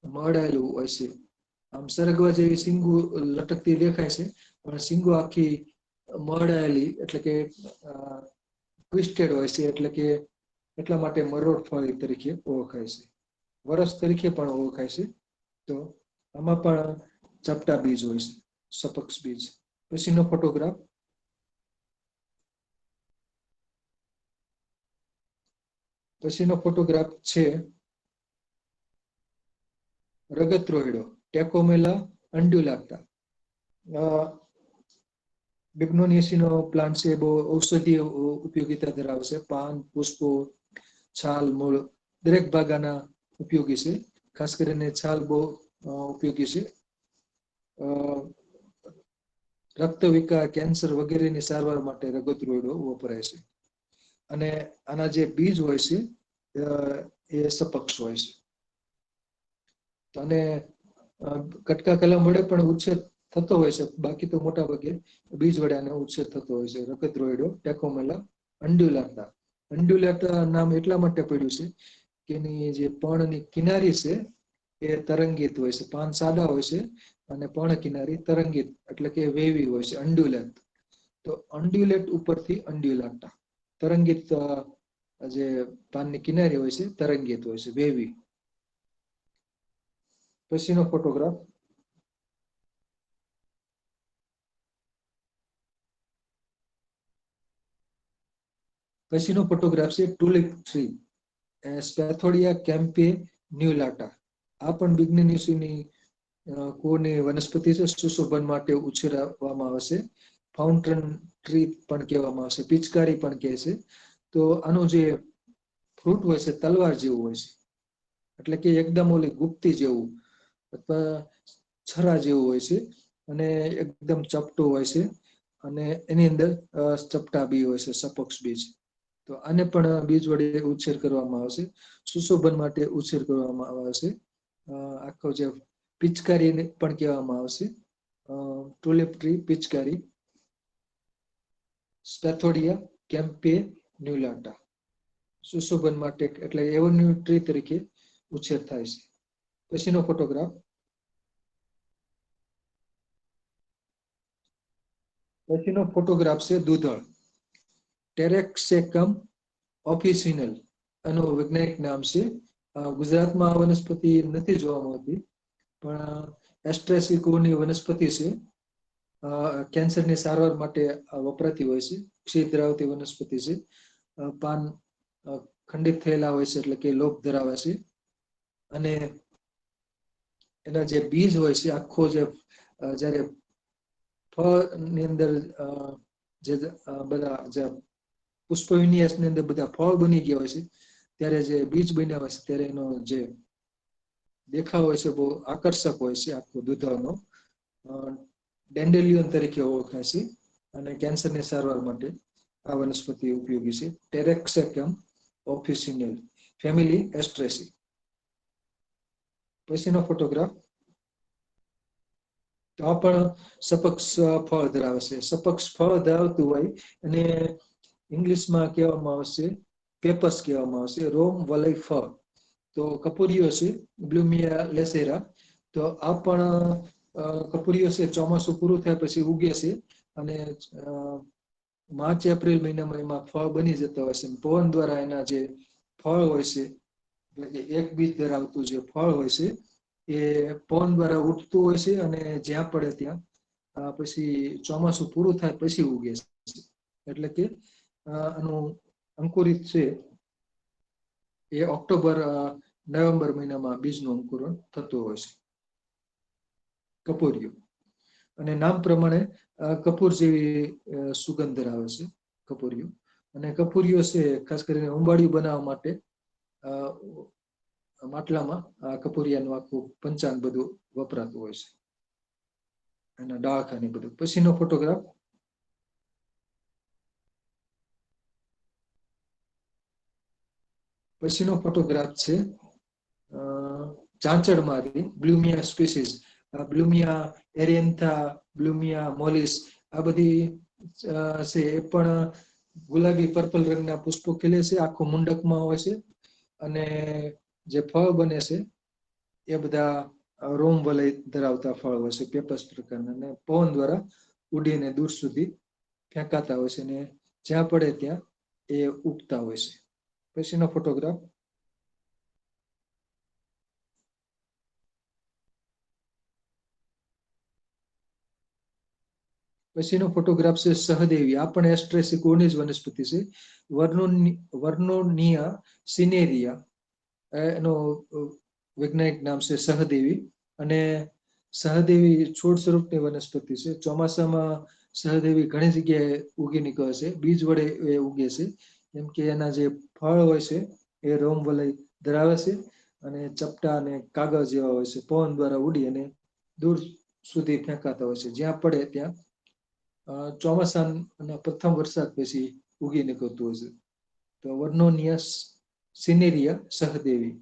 મરડાયેલું હોય છે. આમ સરગવા જેવી સિંગુ લટકતી દેખાય છે, પણ સિંગુ આખી મરડાયેલી એટલે કે ટ્વિસ્ટેડ હોય છે, એટલે કે એટલા માટે મરોડફળી તરીકે ઓળખાય છે. વરસ તરીકે પણ ઓળખાય છે. તો આમાં પણ ચપટા બીજ હોય છે, સપક્ષ બીજ. પછીનો ફોટોગ્રાફ છે રગત-રોયડો, ટેકોમેલા અંડ્યુલાટા. બિગ્નોનિયસીનો પ્લાન્ટ છે, બહુ ઔષધીય ઉપયોગિતા ધરાવે છે. પાન, પુષ્પો, છાલ, મૂળ દરેક ભાગ આના ઉપયોગી છે. ખાસ કરીને છાલ બહુ ઉપયોગી છે. રક્ત વિકાર, કેન્સર વગેરેની સારવાર માટે રગત-રોયડો વપરાય છે. અને આના જે બીજ હોય છે એ સપક્ષ હોય છે. અને કટકા કલમ વડે પણ ઉછેર થતો હોય છે, બાકી તો મોટા ભાગે બીજ વડે આનો ઉછેર થતો હોય છે. રગત-રોયડો, ટેકોમેલા અંડ્યુલાટા. અંડ્યુલાટા નામ એટલા માટે પડ્યું છે કે એની જે પર્ણની કિનારી છે એ તરંગિત હોય છે. પાન સાદા હોય છે અને પર્ણ કિનારી તરંગિત એટલે કે વેવી હોય છે, અંડ્યુલેટ. તો અંડ્યુલેટ ઉપરથી અંડ્યુલાટા, તરંગિત જે પાનની કિનારી હોય છે તરંગિત હોય છે, વેવી. પછીનો ફોટોગ્રાફ છે ટુલિપ ટ્રી, સ્પેથોડિયા કેમ્પે ન્યુલાટા. આ પણ બિગ્નોનિયસીની કુળની વનસ્પતિ છે, સુશોભન માટે ઉછેરવામાં આવે છે. ફાઉન્ટેન ટ્રી પણ કહેવામાં આવે છે, પિચકારી પણ કહે છે. તો આનું જે ફ્રૂટ હોય છે તલવાર જેવું હોય છે, એટલે કે એકદમ ઓલી ગુપ્તી જેવું અથવા છરા જેવું હોય છે, અને એકદમ ચપટું હોય છે, અને એની અંદર ચપટા બી હોય છે, સપક્ષ બીજ. તો આને પણ બીજ વડે ઉછેર કરવામાં આવશે, સુશોભન માટે ઉછેર કરવામાં આવે છે. આખો જે પિચકારી પણ કહેવામાં આવશે, ટુલિપ ટ્રી પિચકારી, સ્પેથોડિયા કેમ્પે ન્યુલાટા. સુશોભન માટે એટલે એવન્યુ ટ્રી તરીકે ઉછેર થાય છે. પછીનો ફોટોગ્રાફ છે દૂધળ, ટેરેક્સેકમ ઓફિસિનલ આનું વૈજ્ઞાનિક નામ છે. ગુજરાતમાં આ વનસ્પતિ નથી જોવા મળતી, પણ એસ્ટ્રેસી કુળની વનસ્પતિ છે. કેન્સરની સારવાર માટે વપરાતી હોય છે. ક્ષીર ધરાવતી વનસ્પતિ છે. પાન ખંડિત થયેલા હોય છે, એટલે કે લોપ ધરાવે છે. અને એના જે બીજ હોય છે, આખો જે જ્યારે ફળની અંદર જે બધા જે પુષ્પ વિન્યાસની અંદર બધા ફળ બની ગયા હોય છે, ત્યારે જે બીજ બન્યા હોય છે ત્યારે એનો જે દેખાવ હોય છે બહુ આકર્ષક હોય છે. આખો દૂધળનો ડેન્ડેલિયન તરીકે ઓળખાય છે, અને કેન્સરની સારવાર માટે આ વનસ્પતિ ઉપયોગી છે. ટેરેક્સેકમ ઓફિસિનલ, ફેમિલી એસ્ટ્રેસી. પછીનો ફોટોગ્રાફ તો આ પણ સપક્ષ ફળ ધરાવે છે. સપક્ષ ફળ ધરાવતું હોય અને ઇંગ્લિશમાં કહેવામાં આવશે પેપસ કહેવામાં આવશે, રોમ વલય ફળ. તો કપૂરીઓ છે, બ્લુમિયા લેસેરા. તો આ પણ કપૂરીઓ છે ચોમાસું પૂરું થયા પછી ઉગે છે અને માર્ચ એપ્રિલ મહિનામાં એમાં ફળ બની જતા હોય છે. પવન દ્વારા એના જે ફળ હોય છે, એટલે કે એક બીજ ધરાવતું જે ફળ હોય છે એ પવન દ્વારા ઉઠતું હોય છે અને જ્યાં પડે ત્યાં પછી ચોમાસું પૂરું થાય પછી ઉગે છે. એટલે કે આનું અંકુરિત છે એ ઓક્ટોબર નવેમ્બર મહિનામાં બીજનું અંકુરણ થતું હોય છે. કપૂરિયું અને નામ પ્રમાણે કપૂર જેવી સુગંધ ધરાવે છે કપૂરિયું. અને કપૂરિયો છે ખાસ કરીને ઉંબાડિયું બનાવવા માટે માટલામાં કપૂરિયાનું આખું પંચાંગ બધું વપરાતું હોય છે, એના ડાળખાની બધું. પછીનો ફોટોગ્રાફ. પછીનો ફોટોગ્રાફ છે ચાંચડમારી બ્લુમિયા સ્પીસીસ. બ્લુમિયા એરિયન્થા, બ્લુમિયા મોલિસ, આ બધી છે એ પણ ગુલાબી પર્પલ રંગના પુષ્પો ખીલે છે, આખો મુંડકમાં હોય છે અને જે ફળ બને છે એ બધા રોમ વલય ધરાવતા ફળ હોય છે, પેપસ પ્રકારના, અને પવન દ્વારા ઉડીને દૂર સુધી ફેંકાતા હોય છે અને જ્યાં પડે ત્યાં એ ઉગતા હોય છે. પછીનો ફોટોગ્રાફ. પછીનો ફોટોગ્રાફ છે સહદેવી. આ પણ એસ્ટ્રેસિકોની જ વનસ્પતિ છે. વર્નોનિયા સિનેરિયા એનો વૈજ્ઞાનિક નામ છે સહદેવી. અને સહદેવી છોડ સ્વરૂપની વનસ્પતિ છે. ચોમાસામાં સહદેવી ઘણી જગ્યાએ ઉગી નીકળે છે, બીજ વડે એ ઉગે છે. કેમ કે એના જે ફળ હોય છે એ રોમ વલય ધરાવે છે અને ચપટા અને કાગળ જેવા હોય છે, પવન દ્વારા ઉડી અને દૂર સુધી ફેંકાતા હોય છે, જ્યાં પડે ત્યાં ચોમાસાના પ્રથમ વરસાદ પછી ઉગી નીકળતું હોય છે. તો વર્નોનિયસ સિનેરિયા સહદેવી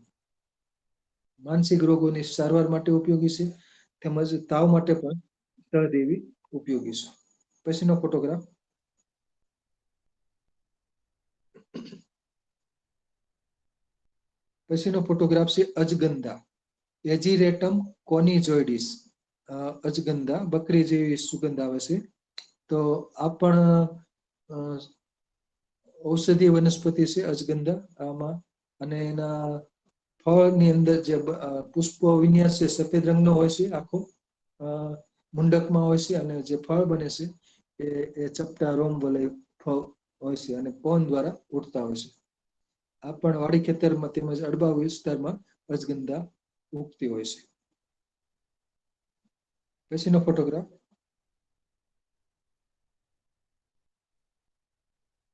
માનસિક રોગોની સારવાર માટે ઉપયોગી છે, તેમજ તાવ માટે પણ સહદેવી ઉપયોગી છે. પછીનો ફોટોગ્રાફ. પછીનો ફોટોગ્રાફ છે અજગંધા એજીરેટમ કોનિજોઇડિસ. અજગંધા બકરી જેવી સુગંધ આવે છે. તો આ પણ ઔષધીય વનસ્પતિ છે અજગંધા આમાં. અને એના ફળની અંદર જે પુષ્પો વિન્યાસ છે સફેદ રંગનો હોય છે, આખો મુંડકમાં હોય છે, અને જે ફળ બને છે એ ચપટા રોમ વલય ફળ હોય છે અને પવન દ્વારા ઉડતા હોય છે. આ પણ વાડી ખેતરમાં તેમજ અડબા વિસ્તારમાં અજગંધા ઉગતી હોય છે. પછીનો ફોટોગ્રાફ.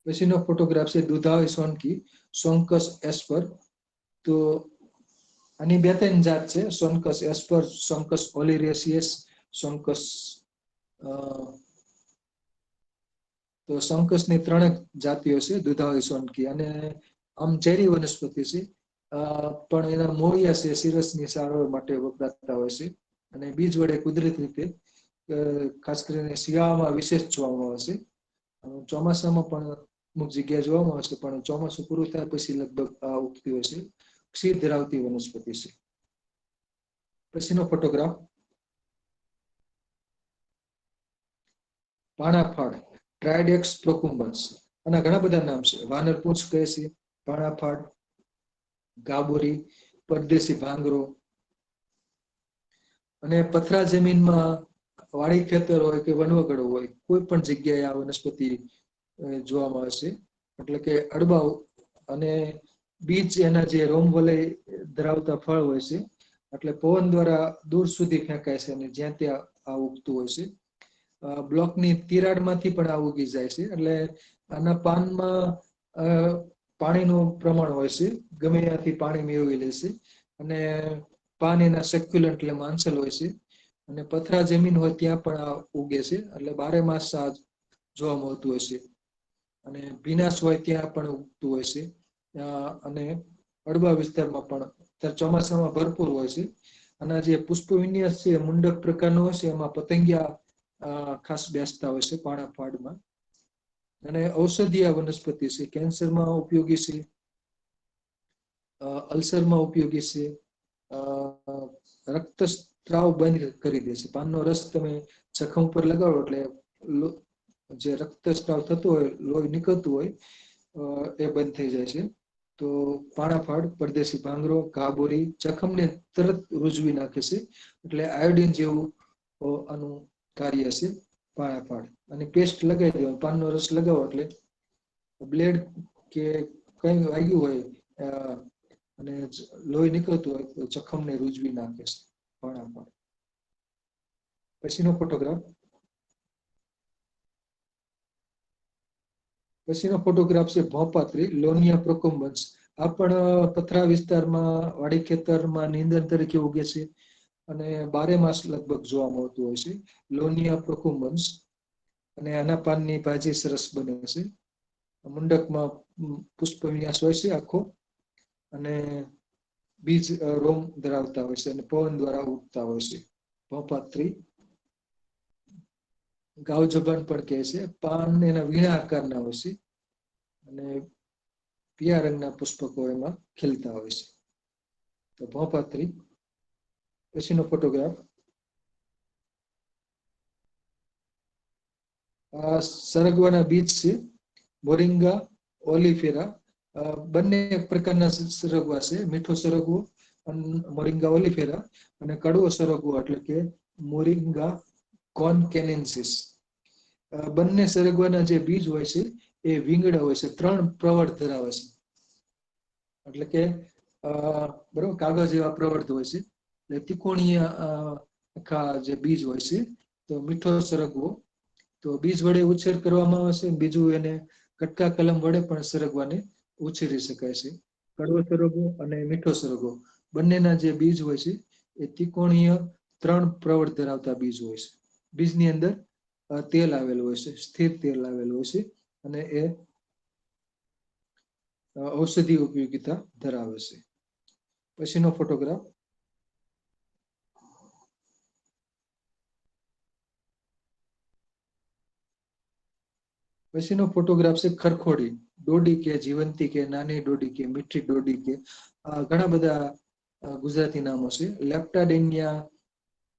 પછીનો ફોટોગ્રાફ છે દુધાળી સોનકી સોન્કસ એસ્પર. તો આની બે ત્રણ જાત છે, સોન્કસ એસ્પર, સોન્કસ ઓલિરેસિયસ, સોન્કસ. તો સોન્કસની ત્રણેક જાતિઓ છે દુધાળી સોનકી. અને આમ ઝેરી વનસ્પતિ છે, પણ એના મૂળિયા છે સિરસની સારવાર માટે વપરાતા હોય છે. અને બીજ વડે કુદરતી રીતે ખાસ કરીને શિયાળામાં વિશેષ જોવામાં આવે છે. ચોમાસામાં પણ અમુક જગ્યાએ જોવામાં આવે છે, પણ ચોમાસું પૂરું થયા પછી લગભગ આ ઉગતી હોય છે. ક્ષીર ધરાવતી વનસ્પતિ છે. પછીનો ફોટોગ્રાફ. પાણાફાડ ટ્રાઇડેક્સ પ્રોકુમ્બન્સ. આના ઘણા બધા નામ છે. વાનર પૂંછ કહે છે, પાણાફાડ, ગાબોરી, પરદેશી ભાંગરો. અને પથરા જમીનમાં વાડી ખેતર હોય કે વનવગડો હોય, કોઈ પણ જગ્યાએ આ વનસ્પતિ જોવામાં આવશે. એટલે કે અડબાઓ અને બીજ એના જે રોમ વલય ધરાવતા ફળ હોય છે, એટલે પવન દ્વારા દૂર સુધી ફેંકાય છે અને જ્યાં ત્યાં આ ઉગતું હોય છે. બ્લોકની તિરાડમાંથી પણ આ ઉગી જાય છે. એટલે આના પાનમાં પાણીનું પ્રમાણ હોય છે, ગમે ત્યાંથી પાણી મેળવી લેશે. અને પાન એના સેક્યુલન્ટ એટલે માંસલ હોય છે. અને પથરા જમીન હોય ત્યાં પણ આ ઉગે છે, એટલે બારે માસ આ જોવા મળતું હોય છે. અને ભીનાશ હોય ત્યાં પણ ઉગતું હોય છે. અને અડબા વિસ્તારમાં પણ ચોમાસામાં ભરપૂર હોય છે. અને જે પુષ્પ વિન્યાસ છે મુંડક પ્રકારનો હોય છે, એમાં પતંગિયા ખાસ બેસતા હોય છે પાણાફાડમાં. અને ઔષધીય વનસ્પતિ છે, કેન્સરમાં ઉપયોગી છે, અલ્સરમાં ઉપયોગી છે, રક્ત સ્ત્રાવ બંધ કરી દે છે. પાનનો રસ તમે જખમ ઉપર લગાવો એટલે જે રક્તસ્રાવ થતો હોય, લોહી નીકળતું હોય એ બંધ થઈ જાય છે. તો પાણાફાડ, પરદેશી ભાંગરો, ઘાબોરી જખમને તરત રૂઝવી નાખે છે. એટલે આયોડિન જેવું આનું કાર્ય છે પાણાફાડ. અને પેસ્ટ લગાવી દેવાનો, પાનનો રસ લગાવો એટલે બ્લેડ કે કઈ વાગ્યું હોય અને લોહી નીકળતું હોય તો જખમને રૂઝવી નાખે છે પાણાફાડ. પછીનો ફોટોગ્રાફ. પછીનો ફોટોગ્રાફ છે ભોપાત્રી, લોનિયા પ્રોકમ્બન્સ. આ પણ પથરા વિસ્તારમાં, વાડી ખેતરમાં નીંદણ તરીકે ઉગે છે અને 12 માસ લગભગ જોવા મળતું હોય છે. લોનિયા પ્રોકમ્બન્સ. અને આના પાનની ભાજી સરસ બને છે. મુંડકમાં પુષ્પ વિન્યાસ હોય છે આખો, અને બીજ રોમ ધરાવતા હોય છે અને પવન દ્વારા ઉગતા હોય છે. ભોપાત્રી. ગાવ જબાન પણ કહે છે. પાન એના વીણા આકારના હોય છે અને પીળા રંગના પુષ્પકો એમાં ખીલતા હોય છે. તો ભોપાત્રી. પછીનો ફોટોગ્રાફ. આ સરગવાના બીજ છે, મોરિંગા ઓલિફેરા. બંને પ્રકારના સરગવા છે, મીઠો સરગવો મોરિંગા ઓલિફેરા અને કડવો સરગવો એટલે કે મોરિંગા કોનકેનેન્સિસ. બંને સરગવાના જે બીજ હોય છે એ વીંગડા હોય છે, 3 પ્રવર્ત ધરાવે છે. એટલે કે બરોબર કાગળ જેવા પ્રવર્ત હોય છે. એટલે ત્રિકોણીય આખા જે બીજ હોય છે. તો મીઠો સરગવો તો બીજ વડે ઉછેર કરવામાં આવે છે. બીજું એને કટકા કલમ વડે પણ સરગવાને ઉછેરી શકાય છે. કડવો સરગવો અને મીઠો સરગવો બંનેના જે બીજ હોય છે એ ત્રિકોણીય 3 પ્રવર્ત ધરાવતા બીજ હોય છે. બીજની અંદર તેલ આવેલું હોય છે, સ્થિર તેલ આવેલું હોય છે અને એ ઔષધીય ઉપયોગિતા ધરાવે છે. પછીનો ફોટોગ્રાફ. પછીનો ફોટોગ્રાફ છે ખરખોડી. ડોડી કે, જીવંતી કે, નાની ડોડી કે, મીઠી ડોડી કે, ઘણા બધા ગુજરાતી નામો છે. લેપ્ટાડેનિયા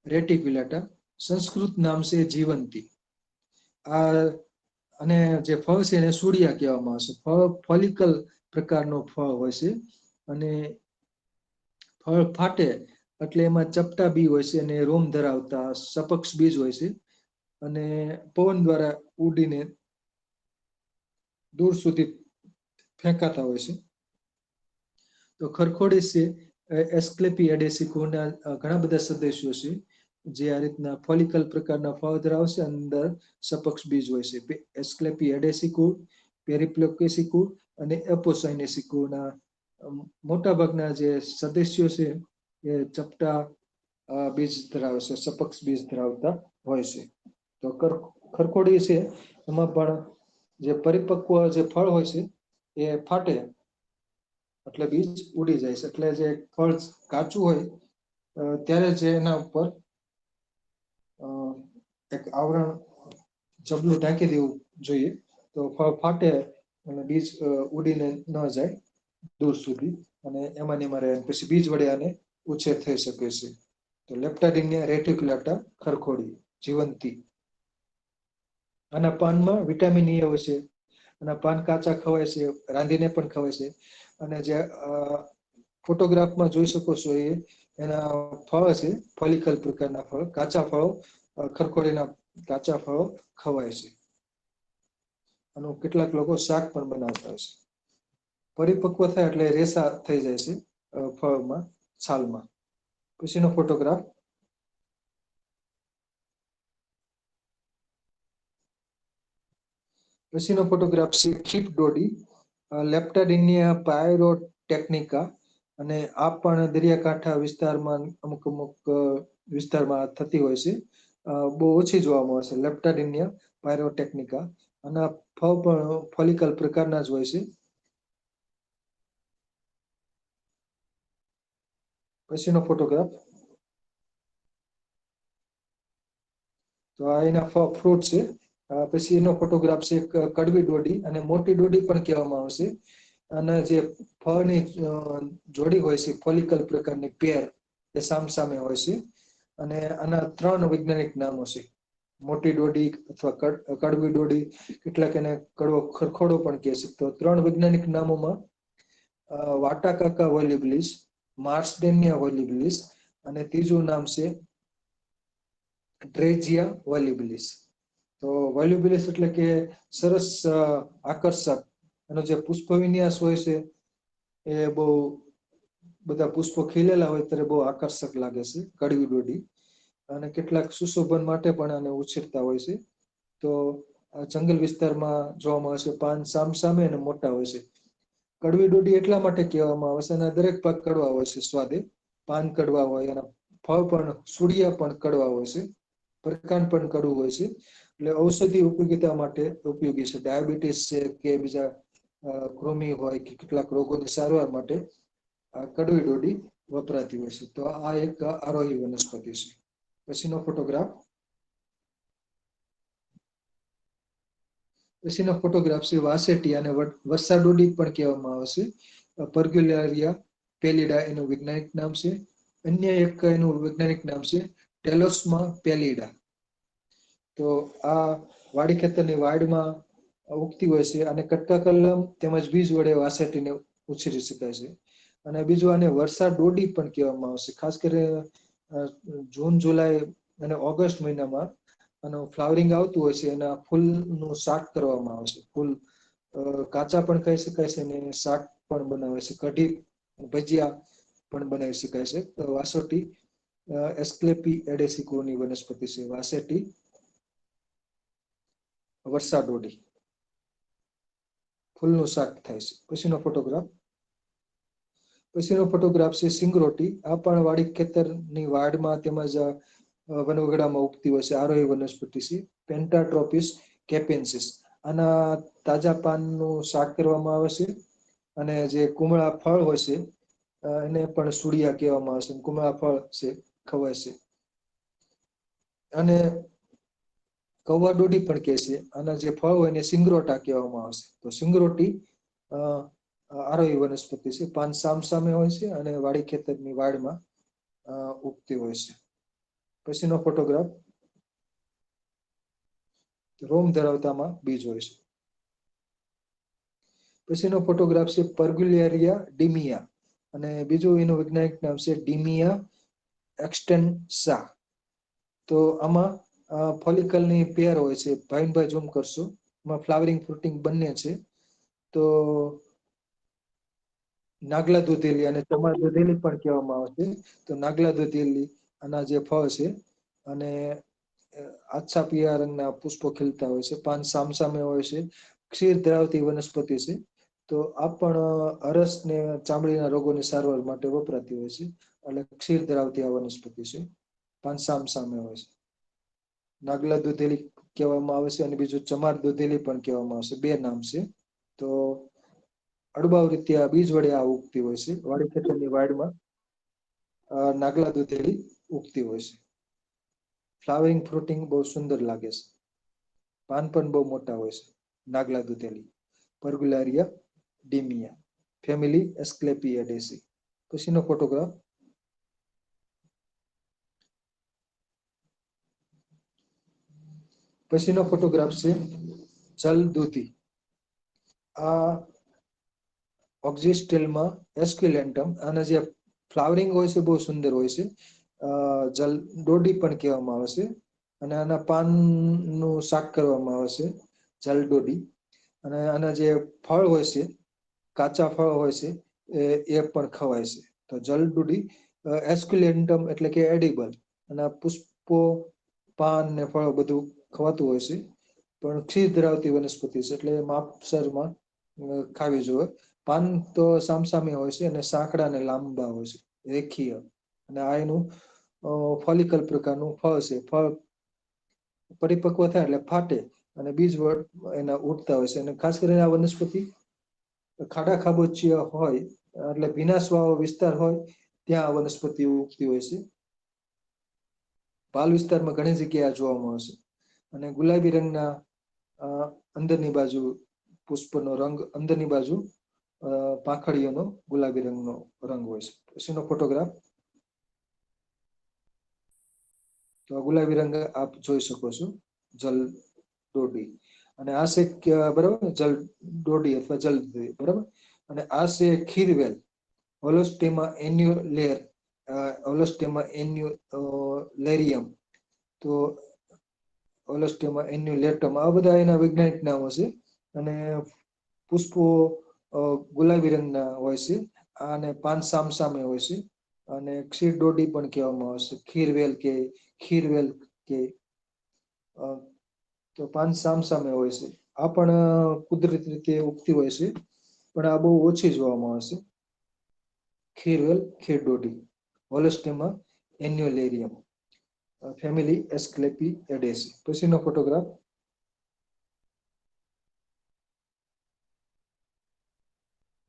રેટિક્યુલાટા. સંસ્કૃત નામ છે જીવંતી. આ અને જે ફળ છે એને સૂડિયા કહેવામાં આવે છે. ફળ ફોલિકલ પ્રકારનો ફળ હોય છે અને ફળ ફાટે એટલે એમાં ચપટા બી હોય છે અને રોમ ધરાવતા સપક્ષ બીજ હોય છે અને પવન દ્વારા ઉડીને દૂર સુધી ફેંકાતા હોય છે. તો ખરખોડી છે એસ્ક્લેપી એડેસિકોના ઘણા બધા સદસ્યો છે જે આ રીતના ફોલિકલ પ્રકારના ફળ ધરાવશે. અંદર સપક્ષ બીજ હોય છે. એસ્ક્લેપી એડેસિકો, પેરિપ્લોકેસિકો અને એપોસાઇનેસિકોના મોટા ભાગના જે સદસ્યો છે એ ચપટા બીજ ધરાવે છે, સપક્ષ બીજ ધરાવતા હોય છે. તો ખરખોડી છે એમાં પણ જે પરિપક્વ જે ફળ હોય છે એ ફાટે એટલે બીજ ઉડી જાય છે. એટલે જે ફળ કાચું હોય ત્યારે જે એના ઉપર એક આવરણ જબલું ઢાંકી દેવું જોઈએ તો ફળ ફાટે અને બીજ ઉડીને ન જાય દૂર સુધી અને એમાં ને એમાં રહે. પછી બીજ વડે આને ઉછેર થઈ શકે છે. તો લેપ્ટાડિનિયા રેટિક્યુલાટા ખરખોડી જીવંતી. આના પાનમાં વિટામિન E હોય છે. આના પાન કાચા ખવાય છે, રાંધીને પણ ખવાય છે. અને જે ફોટોગ્રાફમાં જોઈ શકો છો એ એના ફળ છે, ફોલિકલ પ્રકારના ફળ, કાચા ફળો ખરખોડીના કાચા ફળો ખવાય છે. આનું કેટલાક લોકો શાક પણ બનાવતા હોય છે. પરિપક્વ થાય એટલે રેસા થઈ જાય છે ફળમાં, છાલમાં. પછીનો ફોટોગ્રાફ. પછીનો ફોટોગ્રાફ છે ખીપ ડોડી, લેપ્ટાડિનિયા પાયરોટેક્નિકા. અને આ પણ દરિયાકાંઠા વિસ્તારમાં અમુક વિસ્તારમાં થતી હોય છે. બહુ ઓછી જોવા મળે છે લેપ્ટાડિનિયા પાયરોટેક્નિકા. આના ફળ પણ ફોલિકલ પ્રકારના જ હોય છે. પછીનો ફોટોગ્રાફ. તો આ એના ફ્રૂટ છે. પછી એનો ફોટોગ્રાફ છે કડવી ડોડી, અને મોટી ડોડી પણ કહેવામાં આવશે. અને જે ફળની જોડી હોય છે ફોલિકલ પ્રકારની પેર એ સામસામે હોય છે. અને આના 3 વૈજ્ઞાનિક નામો છે. મોટી ડોડી અથવા કડવી ડોડી, કેટલાક એને કડવો ખરખોડો પણ કહે છે. તો 3 વૈજ્ઞાનિક નામોમાં વાટાકાકા વોલ્યુબિલિસ, માર્સડેનિયા વોલ્યુબિલિસ અને ત્રીજું નામ છે ડ્રેજિયા વોલ્યુબિલિસ. તો વોલ્યુબિલિસ એટલે કે સરસ આકર્ષક, એનો જે પુષ્પ વિન્યાસ હોય છે એ બહુ બધા પુષ્પો ખીલેલા હોય ત્યારે બહુ આકર્ષક લાગે છે કડવી ડોડી. અને કેટલાક સુશોભન માટે પણ આને ઉછેરતા હોય છે. તો જંગલ વિસ્તારમાં જોવા મળે છે. પાન સામસામે અને મોટા હોય છે. કડવી ડોડી એટલા માટે કહેવામાં આવે છે, એના દરેક ભાગ કડવા હોય છે સ્વાદે. પાન કડવા હોય, એના ફળ પણ સુડિયા પણ કડવા હોય છે, પ્રકાંડ પણ કડવું હોય છે. એટલે ઔષધિ ઉપયોગિતા માટે ઉપયોગી છે. ડાયાબિટીસ છે કે બીજા કૃમિ હોય કે કેટલાક રોગોની સારવાર માટે આ કડવી ડોડી વપરાતી હોય છે. તો આ એક આરોહી વનસ્પતિ છે. પછીનો ફોટોગ્રાફ. પછીનો ફોટોગ્રાફ છે વાસેટી, અને વસ્સા ડોડી પણ કહેવામાં આવે છે. પર્ગ્યુલેરિયા પેલિડા એનું વૈજ્ઞાનિક નામ છે. અન્ય એક એનું વૈજ્ઞાનિક નામ છે ટેલોસ્મા પેલિડા. તો આ વાડી ખેતરની વાડમાં ઉગતી હોય છે અને કટકા કલમ તેમજ બીજ વડે વાસેટીને ઉછેરી શકાય છે. અને બીજું આને વર્ષા ડોડી પણ કહેવામાં આવે છે. ખાસ કરીને જૂન, જુલાઈ અને ઓગસ્ટ મહિનામાં આનું ફ્લાવરિંગ આવતું હોય છે. એના ફૂલનું શાક કરવામાં આવે છે. ફૂલ કાચા પણ ખાઈ શકાય છે અને શાક પણ બનાવે છે. કઢી, ભજીયા પણ બનાવી શકાય છે. તો વાસોટી એસ્ક્લેપી એડેસિકોની વનસ્પતિ છે. વાસેટી વર્ષા ડોડી, ફૂલનું શાક થાય છે. પછીનો ફોટોગ્રાફ. પછીનો ફોટોગ્રાફ છે સિંગરોટી. આ પણ વાડી ખેતરની વાડમાં તેમજ વનવગડામાં ઉગતી હોય છે. આરોહી વનસ્પતિ છે. પેન્ટાટ્રોપિસ કેપેન્સિસ. આના તાજા પાનનું શાક કરવામાં આવે છે. અને જે કુમળા ફળ હોય છે એને પણ સુડિયા કહેવામાં આવે છે. કુમળા ફળ છે, ખવાય છે. અને કૌવા ડોડી પણ કહે છે. આના જે ફળ હોય એને સિંગરોટા કહેવામાં આવે છે. તો સિંગરોટી આરોહી વનસ્પતિ છે. પાન સામસામે હોય છે અને વાડી ખેતરની વાડમાં ઉગતી હોય છે. પછીનો ફોટોગ્રાફ. રોમ ધરાવતામાં બીજ હોય છે. પછીનો ફોટોગ્રાફ છે પર્ગ્યુલેરિયા ડીમિયા, અને બીજું એનું વૈજ્ઞાનિક નામ છે ડીમિયા એક્સટેન્સા. તો આમાં ફોલિકલની પેર હોય છે. ભાઈ ઝૂમ કરશો. એમાં ફ્લાવરિંગ ફ્રૂટિંગ બંને છે. તો નાગલા દૂધેલી અને ચમાર દૂધેલી પણ કહેવામાં આવે છે. તો નાગલા દૂધેલી આના જે ફળ છે અને આછા પીળા રંગના પુષ્પો ખીલતા હોય છે. પાન સામસામે હોય છે. ક્ષીર ધરાવતી વનસ્પતિ છે. તો આ પણ અરસ ને ચામડીના રોગોની સારવાર માટે વપરાતી હોય છે. એટલે ક્ષીર ધરાવતી આ વનસ્પતિ છે. પાન સામસામે હોય છે. નાગલા દૂધેલી કહેવામાં આવે છે અને બીજું ચમાર દૂધેલી પણ કહેવામાં આવે છે. બે નામ છે. તો અડબાવ રીતે બીજ વડે આ ઉગતી હોય છે. વાડી ખેતરની વાડમાં નાગલા દૂધેલી ઉગતી હોય છે. ફ્લાવરિંગ ફ્રૂટિંગ બહુ સુંદર લાગે છે. પાન પણ બહુ મોટા હોય છે. નાગલા દૂધેલી, પર્ગ્યુલેરિયા ડીમિયા, ફેમિલી એસ્ક્લેપિયાડેસી. પછીનો ફોટોગ્રાફ. પછીનો ફોટોગ્રાફ છે જલદૂધી. આ ઓક્ઝિસ્ટેલમાં એસ્ક્યુલેન્ટમ. આના જે ફ્લાવરિંગ હોય છે બહુ સુંદર હોય છે. જલ ડોડી પણ કહેવામાં આવે છે. અને આના પાનનું શાક કરવામાં આવે છે, જલડોડી. અને આના જે ફળ હોય છે, કાચા ફળ હોય છે, એ પણ ખવાય છે. તો જલડુડી એસ્ક્યુલેન્ટમ એટલે કે એડિબલ. અને પુષ્પો, પાન ને ફળો બધું ખવાતું હોય છે. પણ ક્ષીર ધરાવતી વનસ્પતિ છે એટલે માપસરમાં ખાવી જોઈએ. પાન તો સામસામે હોય છે અને સાંકડા ને લાંબા હોય છે, રેખીય. અને આ એનું ફોલિકલ પ્રકારનું ફળ છે. ફળ પરિપક્વ થાય એટલે ફાટે અને બીજ એના ઉગતા હોય છે. અને ખાસ કરીને આ વનસ્પતિ ખાડા ખાબોચિયા હોય એટલે ભીનાશ વાળો વિસ્તાર હોય ત્યાં આ વનસ્પતિ ઉગતી હોય છે. પાલ વિસ્તારમાં ઘણી જગ્યાએ જોવા મળે છે. અને ગુલાબી રંગના અંદરની બાજુ પુષ્પનો રંગ, અંદરની બાજુ પાંખડીઓનો ગુલાબી રંગનો રંગ હોય છે. પછીનો ફોટોગ્રાફ. તો આ ગુલાબી રંગ આપ જોઈ શકો છો, જલ દોડી. અને આ છે બરાબર, જલ દોડી અથવા જલ બરાબર. અને આ છે ખીરવેલ, ઓલોસ્ટેમા એન્યુલેર, ઓલોસ્ટેમા એન્યુલેરિયમ. તો ઓલોસ્ટેમા એન્યુલેટમ, આ બધા એના વૈજ્ઞાનિક નામો છે. અને પુષ્પો ગુલાબી રંગના હોય છે, અને પાન સામ સામે હોય છે. અને ક્ષીર દોડી પણ કહેવામાં આવે છે, ખીરવેલ કે ખીરવેલ કે. તો પાન સામ સામે હોય છે. આ પણ કુદરતી રીતે ઉગતી હોય છે, પણ આ બહુ ઓછી જોવામાં આવે છે. ખીરવેલ, ખીરડોડી, ઓલોસ્ટેમા એન્યુલેરિયમ, ફેમિલી એસ્ક્લેપિએડેસી. પછીનો ફોટોગ્રાફ.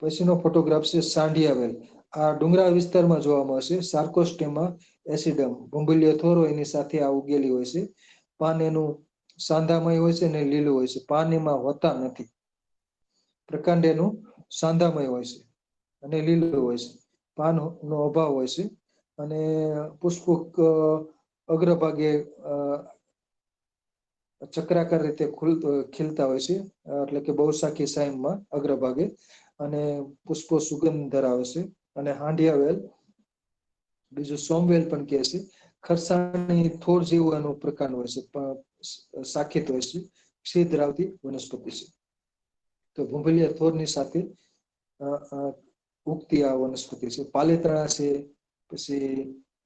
પછીનો ફોટોગ્રાફ છે સાંઢિયા વેલ. આ ડુંગરાળ વિસ્તારમાં જોવા મળશે. સાર્કોસ્ટેમા એસિડમ, ભૂંગળીઓ થોરો એની સાથે આ ઉગેલી હોય છે. પાન એનું સાંધામય હોય છે અને લીલું હોય છે. પાન એમાં હોતા નથી. પ્રકાંડ એનું સાંધામય હોય છે અને લીલું હોય છે. પાન નો અભાવ હોય છે. અને પુષ્પો અગ્રભાગે ચક્રાકાર રીતે ખીલતા હોય છે, એટલે કે બહુશાખી સાયમમાં અગ્રભાગે. અને પુષ્પો સુગંધ ધરાવે છે. અને હાંડિયા વેલ, બીજું સોમવેલ પણ કહે છે. ખરસાની થોર જેવું એનો પ્રકાર હોય છે, શાખિત હોય છે. ક્ષીર ધરાવતી વનસ્પતિ છે. તો ભૂંગળિયા થોરની સાથે ઉગતી આ વનસ્પતિ છે. પાલેતરા છે, પછી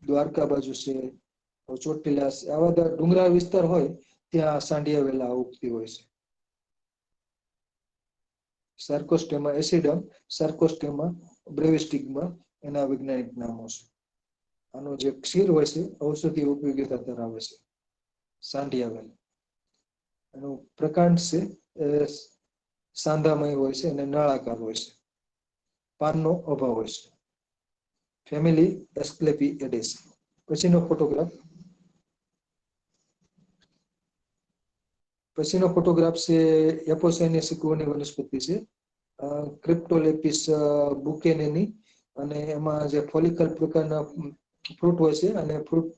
દ્વારકા બાજુ છે, ચોટીલા છે, આવા બધા ડુંગરાળ વિસ્તાર હોય ત્યાં સાંઢિયા વેલા ઉગતી હોય છે. સાર્કોસ્ટેમા એસિડમ, સાર્કોસ્ટેમા બ્રેવિસ્ટિગ્મા એના વૈજ્ઞાનિક નામો છે. આનો જે ક્ષીર હોય છે ઔષધીય ઉપયોગીતા ધરાવે છે. સાંઢિયા વેલ એનું પ્રકાંડ છે સાંધામય હોય છે અને નળાકાર હોય છે. પાનનો અભાવ હોય છે. ફેમિલી એસ્ક્લેપિએડેસી. પછીનો ફોટોગ્રાફ. પછીનો ફોટોગ્રાફ છે એપોસાયનિયા સિકુઓની વનસ્પતિ છે, ક્રિપ્ટોલેપિસ બુકેનેની. અને એમાં જે ફોલિકલ પ્રકારના ફ્રૂટ હોય છે, અને ફ્રૂટ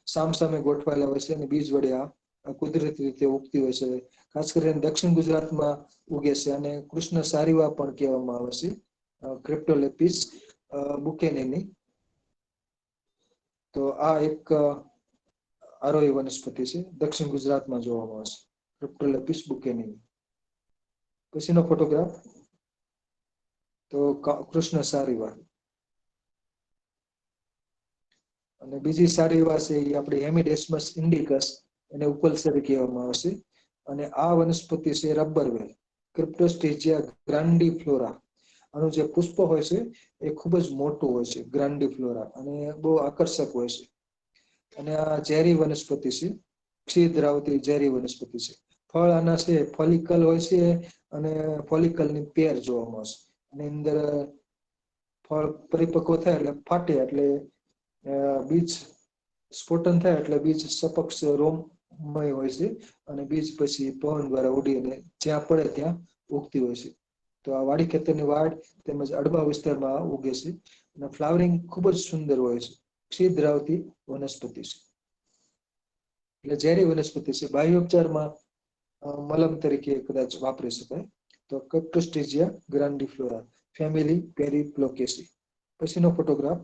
સામસામે ગોઠવાયેલા હોય છે, અને બીજ વડે આ કુદરતી રીતે ઉગતી હોય છે. ખાસ કરીને દક્ષિણ ગુજરાતમાં ઉગે છે, અને કૃષ્ણ સારીવા પણ કહેવામાં આવે છે, ક્રિપ્ટોલેપિસ બુકેનેની. તો આ એક આરોહી વનસ્પતિ છે, દક્ષિણ ગુજરાતમાં જોવા મળે છે, ક્રિપ્ટોલેપિસ બુકેનેની. પછીનો ફોટોગ્રાફ. તો કૃષ્ણ સારીવા. અને બીજી સારી વાત છે એ આપણે હેમિડેસ્મસ ઇન્ડિકસ, એને ઉપલસરી કહેવામાં આવે છે. અને આ વનસ્પતિ છે રબર વેલ, ક્રિપ્ટોસ્ટેજિયા ગ્રાન્ડિફ્લોરા. આનું જે પુષ્પ હોય છે એ ખૂબ જ મોટું હોય છે, ગ્રાન્ડિફ્લોરા, અને બહુ આકર્ષક હોય છે. અને આ ઝેરી વનસ્પતિ છે, ક્ષીર ધરાવતી ઝેરી વનસ્પતિ છે. ફળ આના છે ફોલિકલ હોય છે, અને ફોલિકલની પેર જોવા મળશે. એની અંદર ફળ પરિપક્વ થાય એટલે ફાટે, એટલે બીજ સ્ફોટન થાય એટલે બીજ સપક્ષ રોમમય હોય છે. અને બીજ પછી પવન દ્વારા ઉડીને જ્યાં પડે ત્યાં ઉગતી હોય છે. તો આ વાડી ખેતરની વાડ તેમજ અડબા વિસ્તારમાં ઉગે છે. અને ફ્લાવરિંગ ખૂબ જ સુંદર હોય છે. ક્ષીર ધરાવતી વનસ્પતિ છે. એટલે ઝેરી વનસ્પતિ છે. બાહ્ય ઉપચારમાં મલમ તરીકે કદાચ વાપરી શકાય. તો ક્રિપ્ટોસ્ટેજિયા ગ્રાન્ડિફ્લોરા, ફેમિલી પેરીપ્લોકેસી. પછીનો ફોટોગ્રાફ.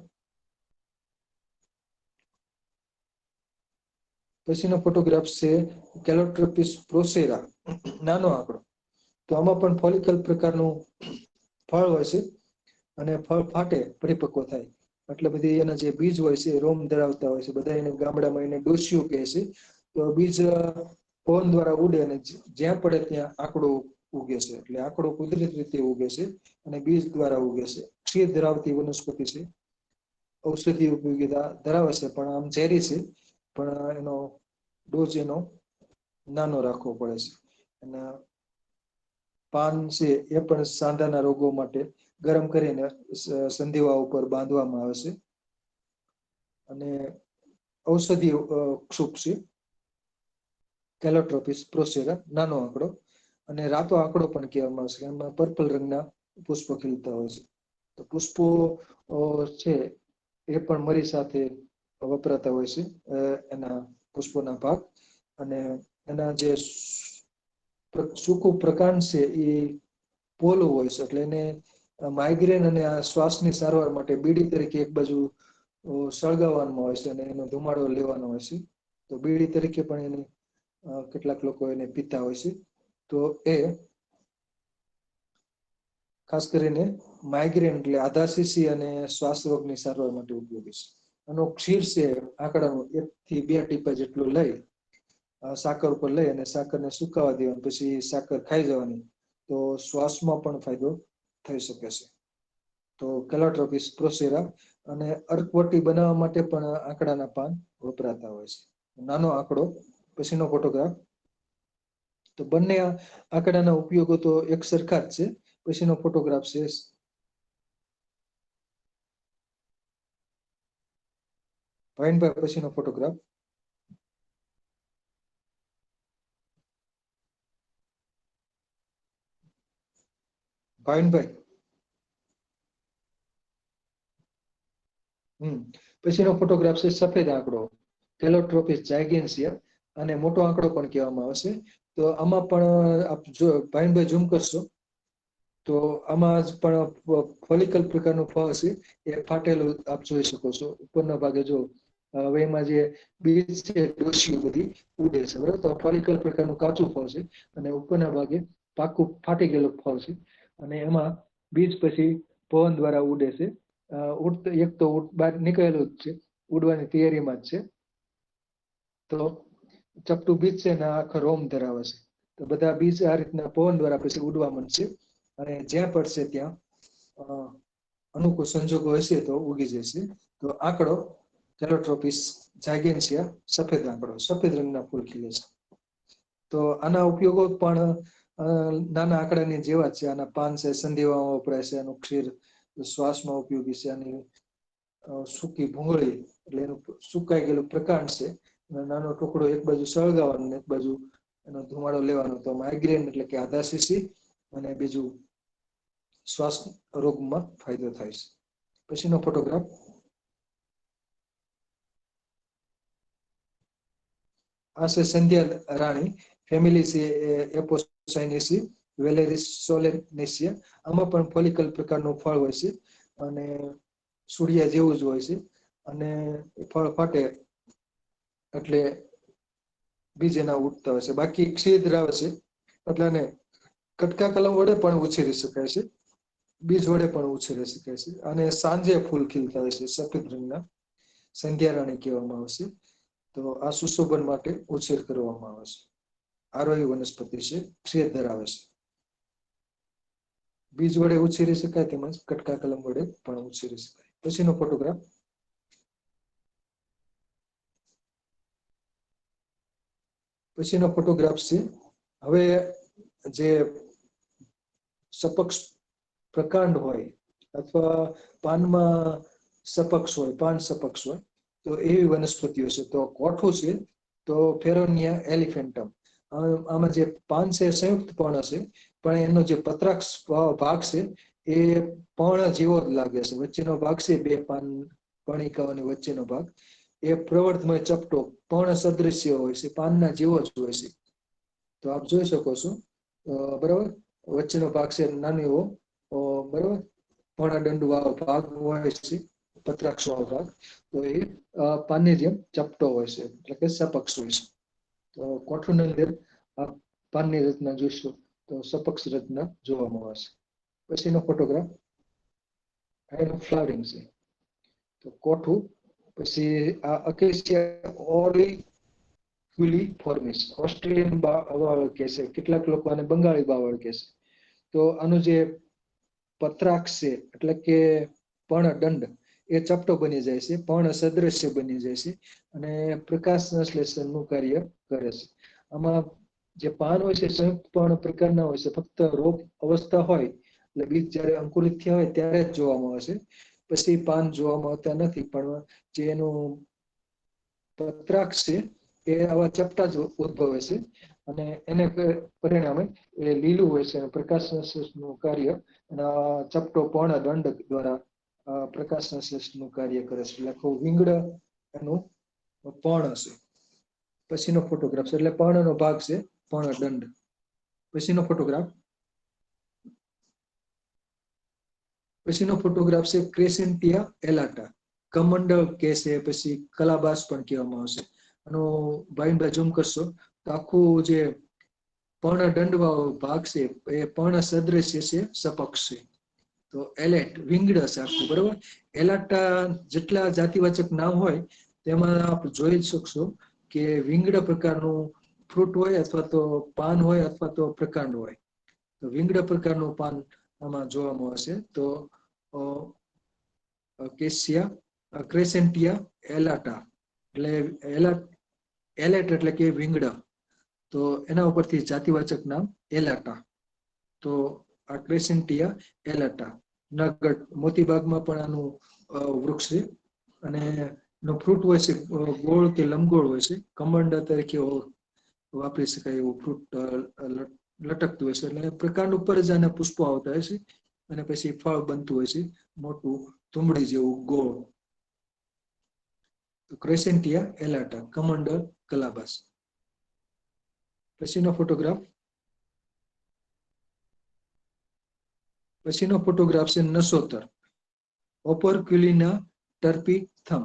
પછીનો ફોટોગ્રાફ છે કેલોટ્રોપિસ પ્રોસેરા, નાનો આંકડો. તો આમાં પણ ફોલિકલ પ્રકારનું ફળ હોય છે, અને ફળ ફાટે પરિપક્વ થાય એટલે બધી એના જે બીજ હોય છે રોમ ધરાવતા હોય છે. બધા એને ગામડામાં એને ડોસ્યું કહે છે. તો બીજ પવન દ્વારા ઉડે અને જ્યાં પડે ત્યાં આંકડો ઉગે છે. એટલે આંકડો કુદરતી રીતે ઉગે છે, અને બીજ દ્વારા ઉગે છે. ક્ષીર ધરાવતી વનસ્પતિ છે, ઔષધીય ઉપયોગીતા ધરાવે છે, પણ આમ ઝેરી છે. પણ એનો ડોઝ એનો નાનો રાખવો પડે છે. અને પાન છે એ પણ સાંધાના રોગો માટે ગરમ કરીને સંધિવા ઉપર બાંધવામાં આવે છે. અને ઔષધીય ક્ષુપ છે, કેલોટ્રોપિસ પ્રોસેરા, નાનો આંકડો. અને રાતો આંકડો પણ કહેવામાં આવે છે. એમાં પર્પલ રંગના પુષ્પો ખીલતા હોય છે. તો પુષ્પો છે એ પણ મરી સાથે વપરાતા હોય છે એના પુષ્પોના ભાગ. અને એના જે સૂકું પ્રકાંડ છે એ પોલું હોય છે, એટલે એને માઇગ્રેન અને આ શ્વાસની સારવાર માટે બીડી તરીકે એક બાજુ સળગાવવામાં હોય છે અને એનો ધુમાડો લેવાનો હોય છે. તો બીડી તરીકે પણ એને કેટલાક લોકો એને પીતા હોય છે. તો એ ખાસ કરીને માઇગ્રેન એટલે આધાશીશી અને શ્વાસ રોગની સારવાર માટે ઉપયોગી છે. આનો ક્ષીર છે આંકડાનું 1 થી 2 ટીપા જેટલું લઈ સાકર ઉપર લઈ અને સાકરને સુકાવા દેવાની, પછી સાકર ખાઈ જવાની. તો શ્વાસમાં પણ ફાયદો થઈ શકે છે. તો કેલોટ્રોપિસ પ્રોસેરા અને અર્કવટી બનાવવા માટે પણ આંકડાના પાન વપરાતા હોય છે. નાનો આંકડો, પછીનો ફોટોગ્રાફ. તો બંને આંકડાના ઉપયોગો તો એક સરખા જ છે. પછીનો ફોટોગ્રાફ છે ભાઈનભાઈ, પછીનો ફોટોગ્રાફ. ભાવિનભાઈ, પછીનો ફોટોગ્રાફ છે સફેદ આંકડો, કેલોટ્રોપિસ જાયગેન્સિયા, અને મોટો આંકડો પણ કહેવામાં આવશે. તો આમાં પણ આપ જો ભાવિનભાઈ ઝૂમ કરશો તો આમાં પણ ફોલિકલ પ્રકારનું ફળ છે એ ફાટેલું આપ જોઈ શકો છો. ઉપરના ભાગે જો હવે એમાં જે બીજ છે ડોશીઓ બધી ઉડે છે, બરાબર. તો ફોલિકલ પ્રકારનું કાચું ફળ છે અને ઉપરના ભાગે પાકું ફાટી ગયેલું ફળ છે. અને એમાં બીજ પછી પવન દ્વારા ઉડે છે. એક તો બહાર નીકળેલું જ છે, ઉડવાની તૈયારીમાં જ છે. તો ચપટું બીજ છે ને આખો રોમ ધરાવે છે. તો બધા બીજ આ રીતના પવન દ્વારા પછી ઉડવા માંડશે અને જ્યાં પડશે ત્યાં અનુકૂળ સંજોગો હશે તો ઉગી જશે. તો આંકડો કેલોટ્રોપિસ જાયગેન્સિયા, સફેદ આંકડો, સફેદ રંગના ફૂલ ખીલે છે. તો આના ઉપયોગો પણ નાના આંકડાની જેવા જ છે. આના પાન છે સંધિવામાં વપરાય છે, આનું ક્ષીર શ્વાસમાં ઉપયોગી છે, અને સૂકી ભૂંગળી એટલે એનું સુકાઈ ગયેલું પ્રકાંડ છે. નાનો ટુકડો એક બાજુ સળગાવવાનો, એક બાજુ એનો ધુમાડો લેવાનો. તો માઇગ્રેન એટલે કે આધાશીશી અને બીજું શ્વાસ રોગમાં ફાયદો થાય છે. પછીનો ફોટોગ્રાફ. આ છે સંધ્યા રાણી, ફેમિલી છે એપોસાઇનેસી વેલેરિસ સોલેનેસિયા. આમાં પણ ફોલિકલ પ્રકારનું ફળ હોય છે અને સૂર્યા જેવું જ હોય છે. અને ફળ ફાટે એટલે બીજ એના ઉગતા હોય છે. બાકી ક્ષીર ધરાવે છે એટલે એને કટકા કલમ વડે પણ ઉછેરી શકાય છે, બીજ વડે પણ ઉછેરી શકાય છે. અને સાંજે ફૂલ ખીલતા હોય છે, સફેદ રંગના, સંધ્યા રાણી કહેવામાં આવશે. તો આ સુશોભન માટે ઉછેર કરવામાં આવે છે. આરોહી વનસ્પતિ છે, ક્ષેત્ર ધરાવે છે. બીજ વડે ઉછેરી શકાય, તેમજ કટકા કલમ વડે પણ ઉછેરી શકાય. પછીનો ફોટોગ્રાફ. પછીનો ફોટોગ્રાફ છે. હવે જે સપક્ષ પ્રકાંડ હોય અથવા પાનમાં સપક્ષ હોય, પાન સપક્ષ હોય, તો એવી વનસ્પતિઓ છે. તો કોઠું છે તો ફેરોનિયા એલિફેન્ટમ. આમાં જે પાન છે સંયુક્ત પર્ણ છે, પણ એનો જે પત્રાક્ષ ભાગ છે એ પર્ણ જેવો જ લાગે છે. વચ્ચેનો ભાગ છે, બે પાન કણિકાઓની વચ્ચેનો ભાગ, એ પ્રવર્ધમય ચપટો પર્ણ સદૃશ્ય હોય છે, પાનના જેવો જ હોય છે. તો આપ જોઈ શકો છો, બરાબર. વચ્ચેનો ભાગ છે નાનો એવો, બરાબર, પર્ણદંડ વાળો ભાગ હોય છે, પત્રાક્ષ વાળો ભાગ. તો એ પાનની જેમ ચપટો હોય છે, એટલે કે સપક્ષ હોય છે. તો કોઠુંની અંદર આ પાનની રચના જોઈશું તો સપક્ષ રચના જોવામાં આવશે. પછીનો ફોટોગ્રાફ. એનું ફ્લાવરિંગ છે. તો કોઠું, પછી આ અકેશિયા ઓલિફિલિફોર્મિસ, ઓસ્ટ્રેલિયન બાવળ કે છે, કેટલાક લોકો આને બંગાળી બાવળ કે છે. તો આનું જે પત્રાક્ષ છે એટલે કે પર્ણદંડ એ ચપટો બની જાય છે, પર્ણ સદૃશ્ય બની જાય છે અને પ્રકાશ સંશ્લેષણનું કાર્ય કરે છે. આમાં જે પાન હોય છે સંયુક્ત પર્ણ પ્રકારના હોય છે. ફક્ત રોગ અવસ્થા હોય એટલે બીજ જયારે અંકુરિત થયા હોય ત્યારે જ જોવામાં આવે છે. પછી પાન જોવામાં આવતા નથી. પણ જે એનું પત્રાક્ષ છે એ આવા ચપટા જ ઉદ્ભવે છે અને એને પરિણામે એ લીલું હોય છે. પ્રકાશ સંશ્લેષણનું કાર્ય અને ચપટો પર્ણદંડ દ્વારા પ્રકાશ સંશ્લેષણનું કાર્ય કરે છે. એટલે આખું વિંગડ એનું પર્ણ હશે. પછીનો ફોટોગ્રાફ એટલે પર્ણનો ભાગ છે પર્ણદંડ. પછીનો ફોટોગ્રાફ છે ક્રેસેન્ટિયા એલાટા. કમંડળ કે છે, પછી કલાબાસ પણ કહેવામાં આવશે. આનો ભાઈ ઝૂમ કરશો તો આખું જે પર્ણદંડ વાળો ભાગ છે એ પર્ણ સદૃશ્ય છે, સપક્ષ છે. તો એલેટ વિંગડ હશે આખું, બરોબર. એલાટા જેટલા જાતિવાચક નામ હોય તેમાં આપ જોઈ શકશો કે વિંગડ પ્રકારનું ફ્રૂટ હોય, અથવા તો પાન હોય, અથવા તો પ્રકાંડ હોય. તો વિંગડ પ્રકારનું પાન આમાં જોવા મળશે. તો કેસિયા ક્રેસેન્ટિયા એલાટા એટલે એલેટ એટલે કે વિંગડા. તો એના ઉપરથી જાતિવાચક નામ એલાટા. તો આ ક્રેસેન્ટિયા એલાટા. જુનાગઢ મોતીબાગમાં પણ આનું વૃક્ષ છે, અને એનો ફ્રૂટ હોય છે ગોળ કે લંબગોળ હોય છે. કમંડ તરીકે વાપરી શકાય એવું ફ્રૂટ લટકતું હોય છે. એટલે પ્રકાંડ ઉપર જ આના પુષ્પો આવતા હોય છે, અને પછી ફળ બનતું હોય છે મોટું તુંબડી જેવું ગોળ. ક્રેસેન્ટિયા એલાટા, કમંડલ કલાબાસ. પછીનો ફોટોગ્રાફ છે નસોતર, ઓપરક્યુલિના ટર્પી થમ.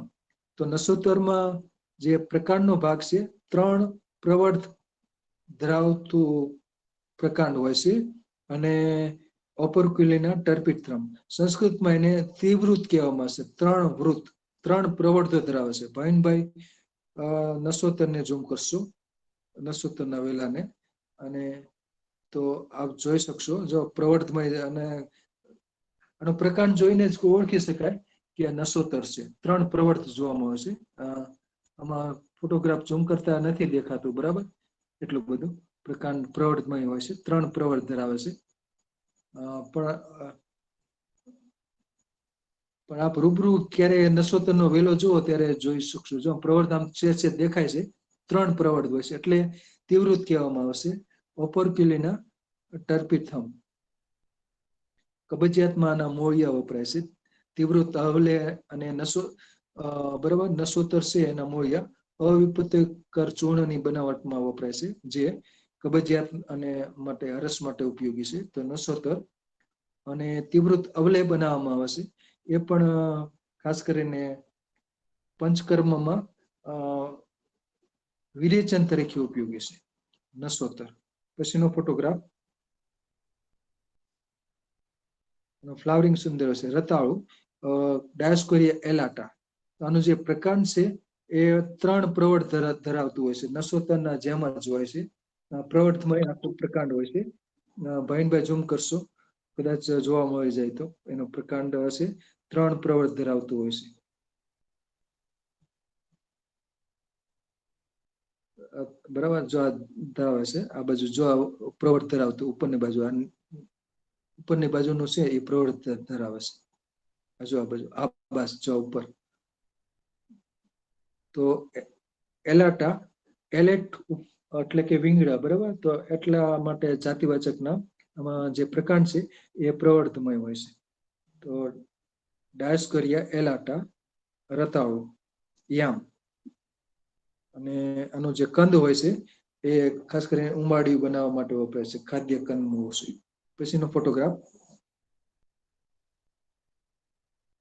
તો નસોતરમાં જે પ્રકાંડનો ભાગ છે, 3 પ્રવર્ધ ધરાવતું પ્રકાંડ હોય છે, અને ઓપરક્યુલિના ટર્પિથ્રમ. સંસ્કૃતમાં એને ત્રિવૃત કહેવામાં આવશે. 3 વૃત, 3 પ્રવર્ધ ધરાવે છે. ભાઈ નસોતરને ઝૂમ કરશો, નસોતરના વેલાને, અને તો આપ જોઈ શકશો. જો પ્રવર્ધમય અને આનો પ્રકાંડ જોઈને જ ઓળખી શકાય કે આ નસોતર છે. 3 પ્રવર્ધ જોવા મળે છે. આમાં ફોટોગ્રાફ ઝૂમ કરતા નથી દેખાતું, બરાબર. એટલું બધું પ્રકાંડ પ્રવર્ધમય હોય છે, 3 પ્રવર્ધ ધરાવે છે. પણ આપ રૂબરૂ ક્યારે નસોતરનો વેલો જુઓ ત્યારે જોઈ શકશો. જો પ્રવર્ધ આમ છે દેખાય છે, 3 પ્રવર્ધ હોય છે, એટલે તીવ્રત કહેવામાં આવશે. ઓપરક્યુલિના ટર્પિથમ. કબજિયાતમાં આના મોળિયા વપરાય છે. તીવ્રત અવલે અને બરાબર, નસોતર છે એના મોળિયા અવિપુત્તિકર ચૂર્ણની બનાવટમાં વપરાય છે, જે કબજિયાત અને માટે અરસ માટે ઉપયોગી છે. તો નસોતર અને તીવ્રત અવલે બનાવવામાં આવે છે. એ પણ ખાસ કરીને પંચકર્મમાં વિરેચન તરીકે ઉપયોગી છે, નસોતર. પછીનો ફોટોગ્રાફ ફ્લાવરિંગ સુંદર છે, રતાળુ, ડાયોસ્કોરિયા એલાટા. આનું જે પ્રકાંડ છે એ 3 પ્રવર્ધ ધરાવતું હોય છે, નસોતરના જેમ જ હોય છે. પ્રવર્ધમય આખું પ્રકાંડ હોય છે. ભાઈ ઝૂમ કરશો, કદાચ જોવા મળી જાય તો. એનો પ્રકાંડ હશે, 3 પ્રવર્ધ ધરાવતું હોય છે. બરાબર. જો આ ધરાવે છે, આ બાજુ જો પ્રવર્ધ ધરાવતું ઉપરની બાજુ, ઉપરની બાજુનું છે એ પ્રવૃત્તિ ધરાવે છે. હજુ આ બાજુ આ બસ જો ઉપર. તો એલાટા એલેટ એટલે કે વિંગડા, બરાબર. તો એટલા માટે જાતિવાચક નામ. આમાં જે પ્રકાંડ છે એ પ્રવર્ધમય હોય છે. તો ડાયોસ્કોરિયા એલાટા, રતાળુ, યામ. અને આનો જે કંદ હોય છે એ ખાસ કરીને ઉંબાડિયું બનાવવા માટે વપરાય છે, ખાદ્ય કંદનું છે. પછીનો ફોટોગ્રાફ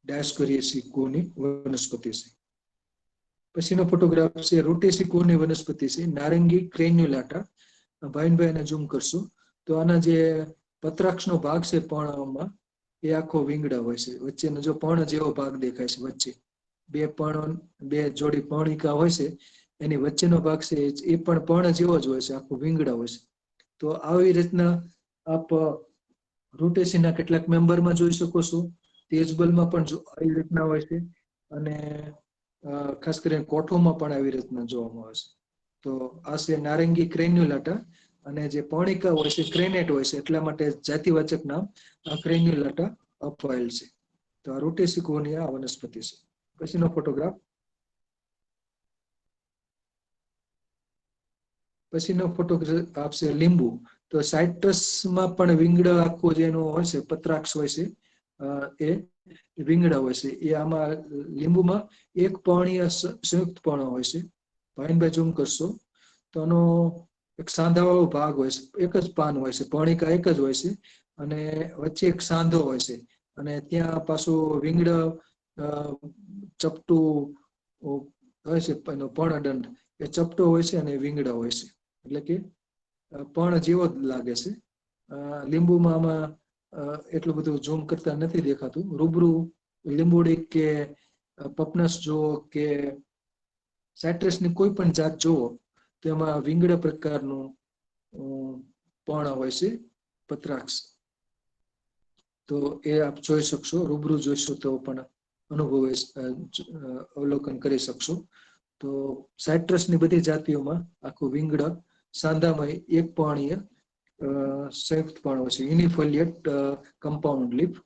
ડાયોસ્કોરિયાસી કુળની વનસ્પતિ છે. પછીનો ફોટોગ્રાફ છે રૂટેસી કુળની વનસ્પતિ છે, નારંગી ક્રેન્યુલાટા. ભાઈ એને ઝૂમ કરશું તો આના જે પત્રાક્ષનો ભાગ છે પર્ણમાં, એ આખો વિંગડા હોય છે. વચ્ચેનો જો પર્ણ જેવો ભાગ દેખાય છે, વચ્ચે બે જોડી પર્ણિકા હોય છે, એની વચ્ચેનો ભાગ છે એ પણ પર્ણ જેવો જ હોય છે, આખો વિંગડા હોય છે. તો આવી રીતના આપ રૂટેસીના કેટલાક મેમ્બરમાં જોઈ શકો છો. તેજબલમાં પણ આવી રીતના હોય છે, અને ખાસ કરીને કોઠોમાં પણ આવી રીતના જોવામાં આવે છે. તો આ છે નારંગી ક્રેન્યુલાટા, અને જે પર્ણિકા હોય છે ક્રેનેટ હોય છે, એટલા માટે જાતિવાચક નામ ક્રેન્યુલાટા અપાયેલ છે. તો આ રૂટેસી કુળની આ વનસ્પતિ છે. પછીનો ફોટોગ્રાફ આપશે લીંબુ. તો સાઇટ્રસમાં પણ વિંગડ આખું જેનું હોય છે, પત્રાક્ષ હોય છે, એ વીંગડા હોય છે. એ આમાં લીંબુમાં એક પર્ણીય સંયુક્ત પર્ણ હોય છે. ભાઈનભાઈ ઝૂમ કરશો તો આનો એક સાંધાવાળો ભાગ હોય છે, એક જ પાન હોય છે, પર્ણિકા એક જ હોય છે, અને વચ્ચે એક સાંધો હોય છે, અને ત્યાં પાછું વીંગડ ચપટું હોય છે, એનો પર્ણદંડ એ ચપટો હોય છે અને વીંગડા હોય છે, એટલે કે પર્ણ જેવો જ લાગે છે. લીંબુમાં આમાં એટલું બધું ઝૂમ કરતા નથી દેખાતું. રૂબરૂ લીંબુડી કે પપનસ જુઓ કે સાઇટ્રસની કોઈ પણ જાત જુઓ તો એમાં વીંગડા પ્રકારનું પર્ણ હોય છે, પત્રાક્ષ. તો એ આપ જોઈ શકશો, રૂબરૂ જોઈશો તો પણ અવલોકન કરી શકશો. તો સાઇટ્રસની બધી જાતિઓમાં આખું વીંગડ સાંધામાં એક પર્ણીય સંયુક્ત પર્ણ હોય છે, યુનિફોલિયેટ કમ્પાઉન્ડ લીફ.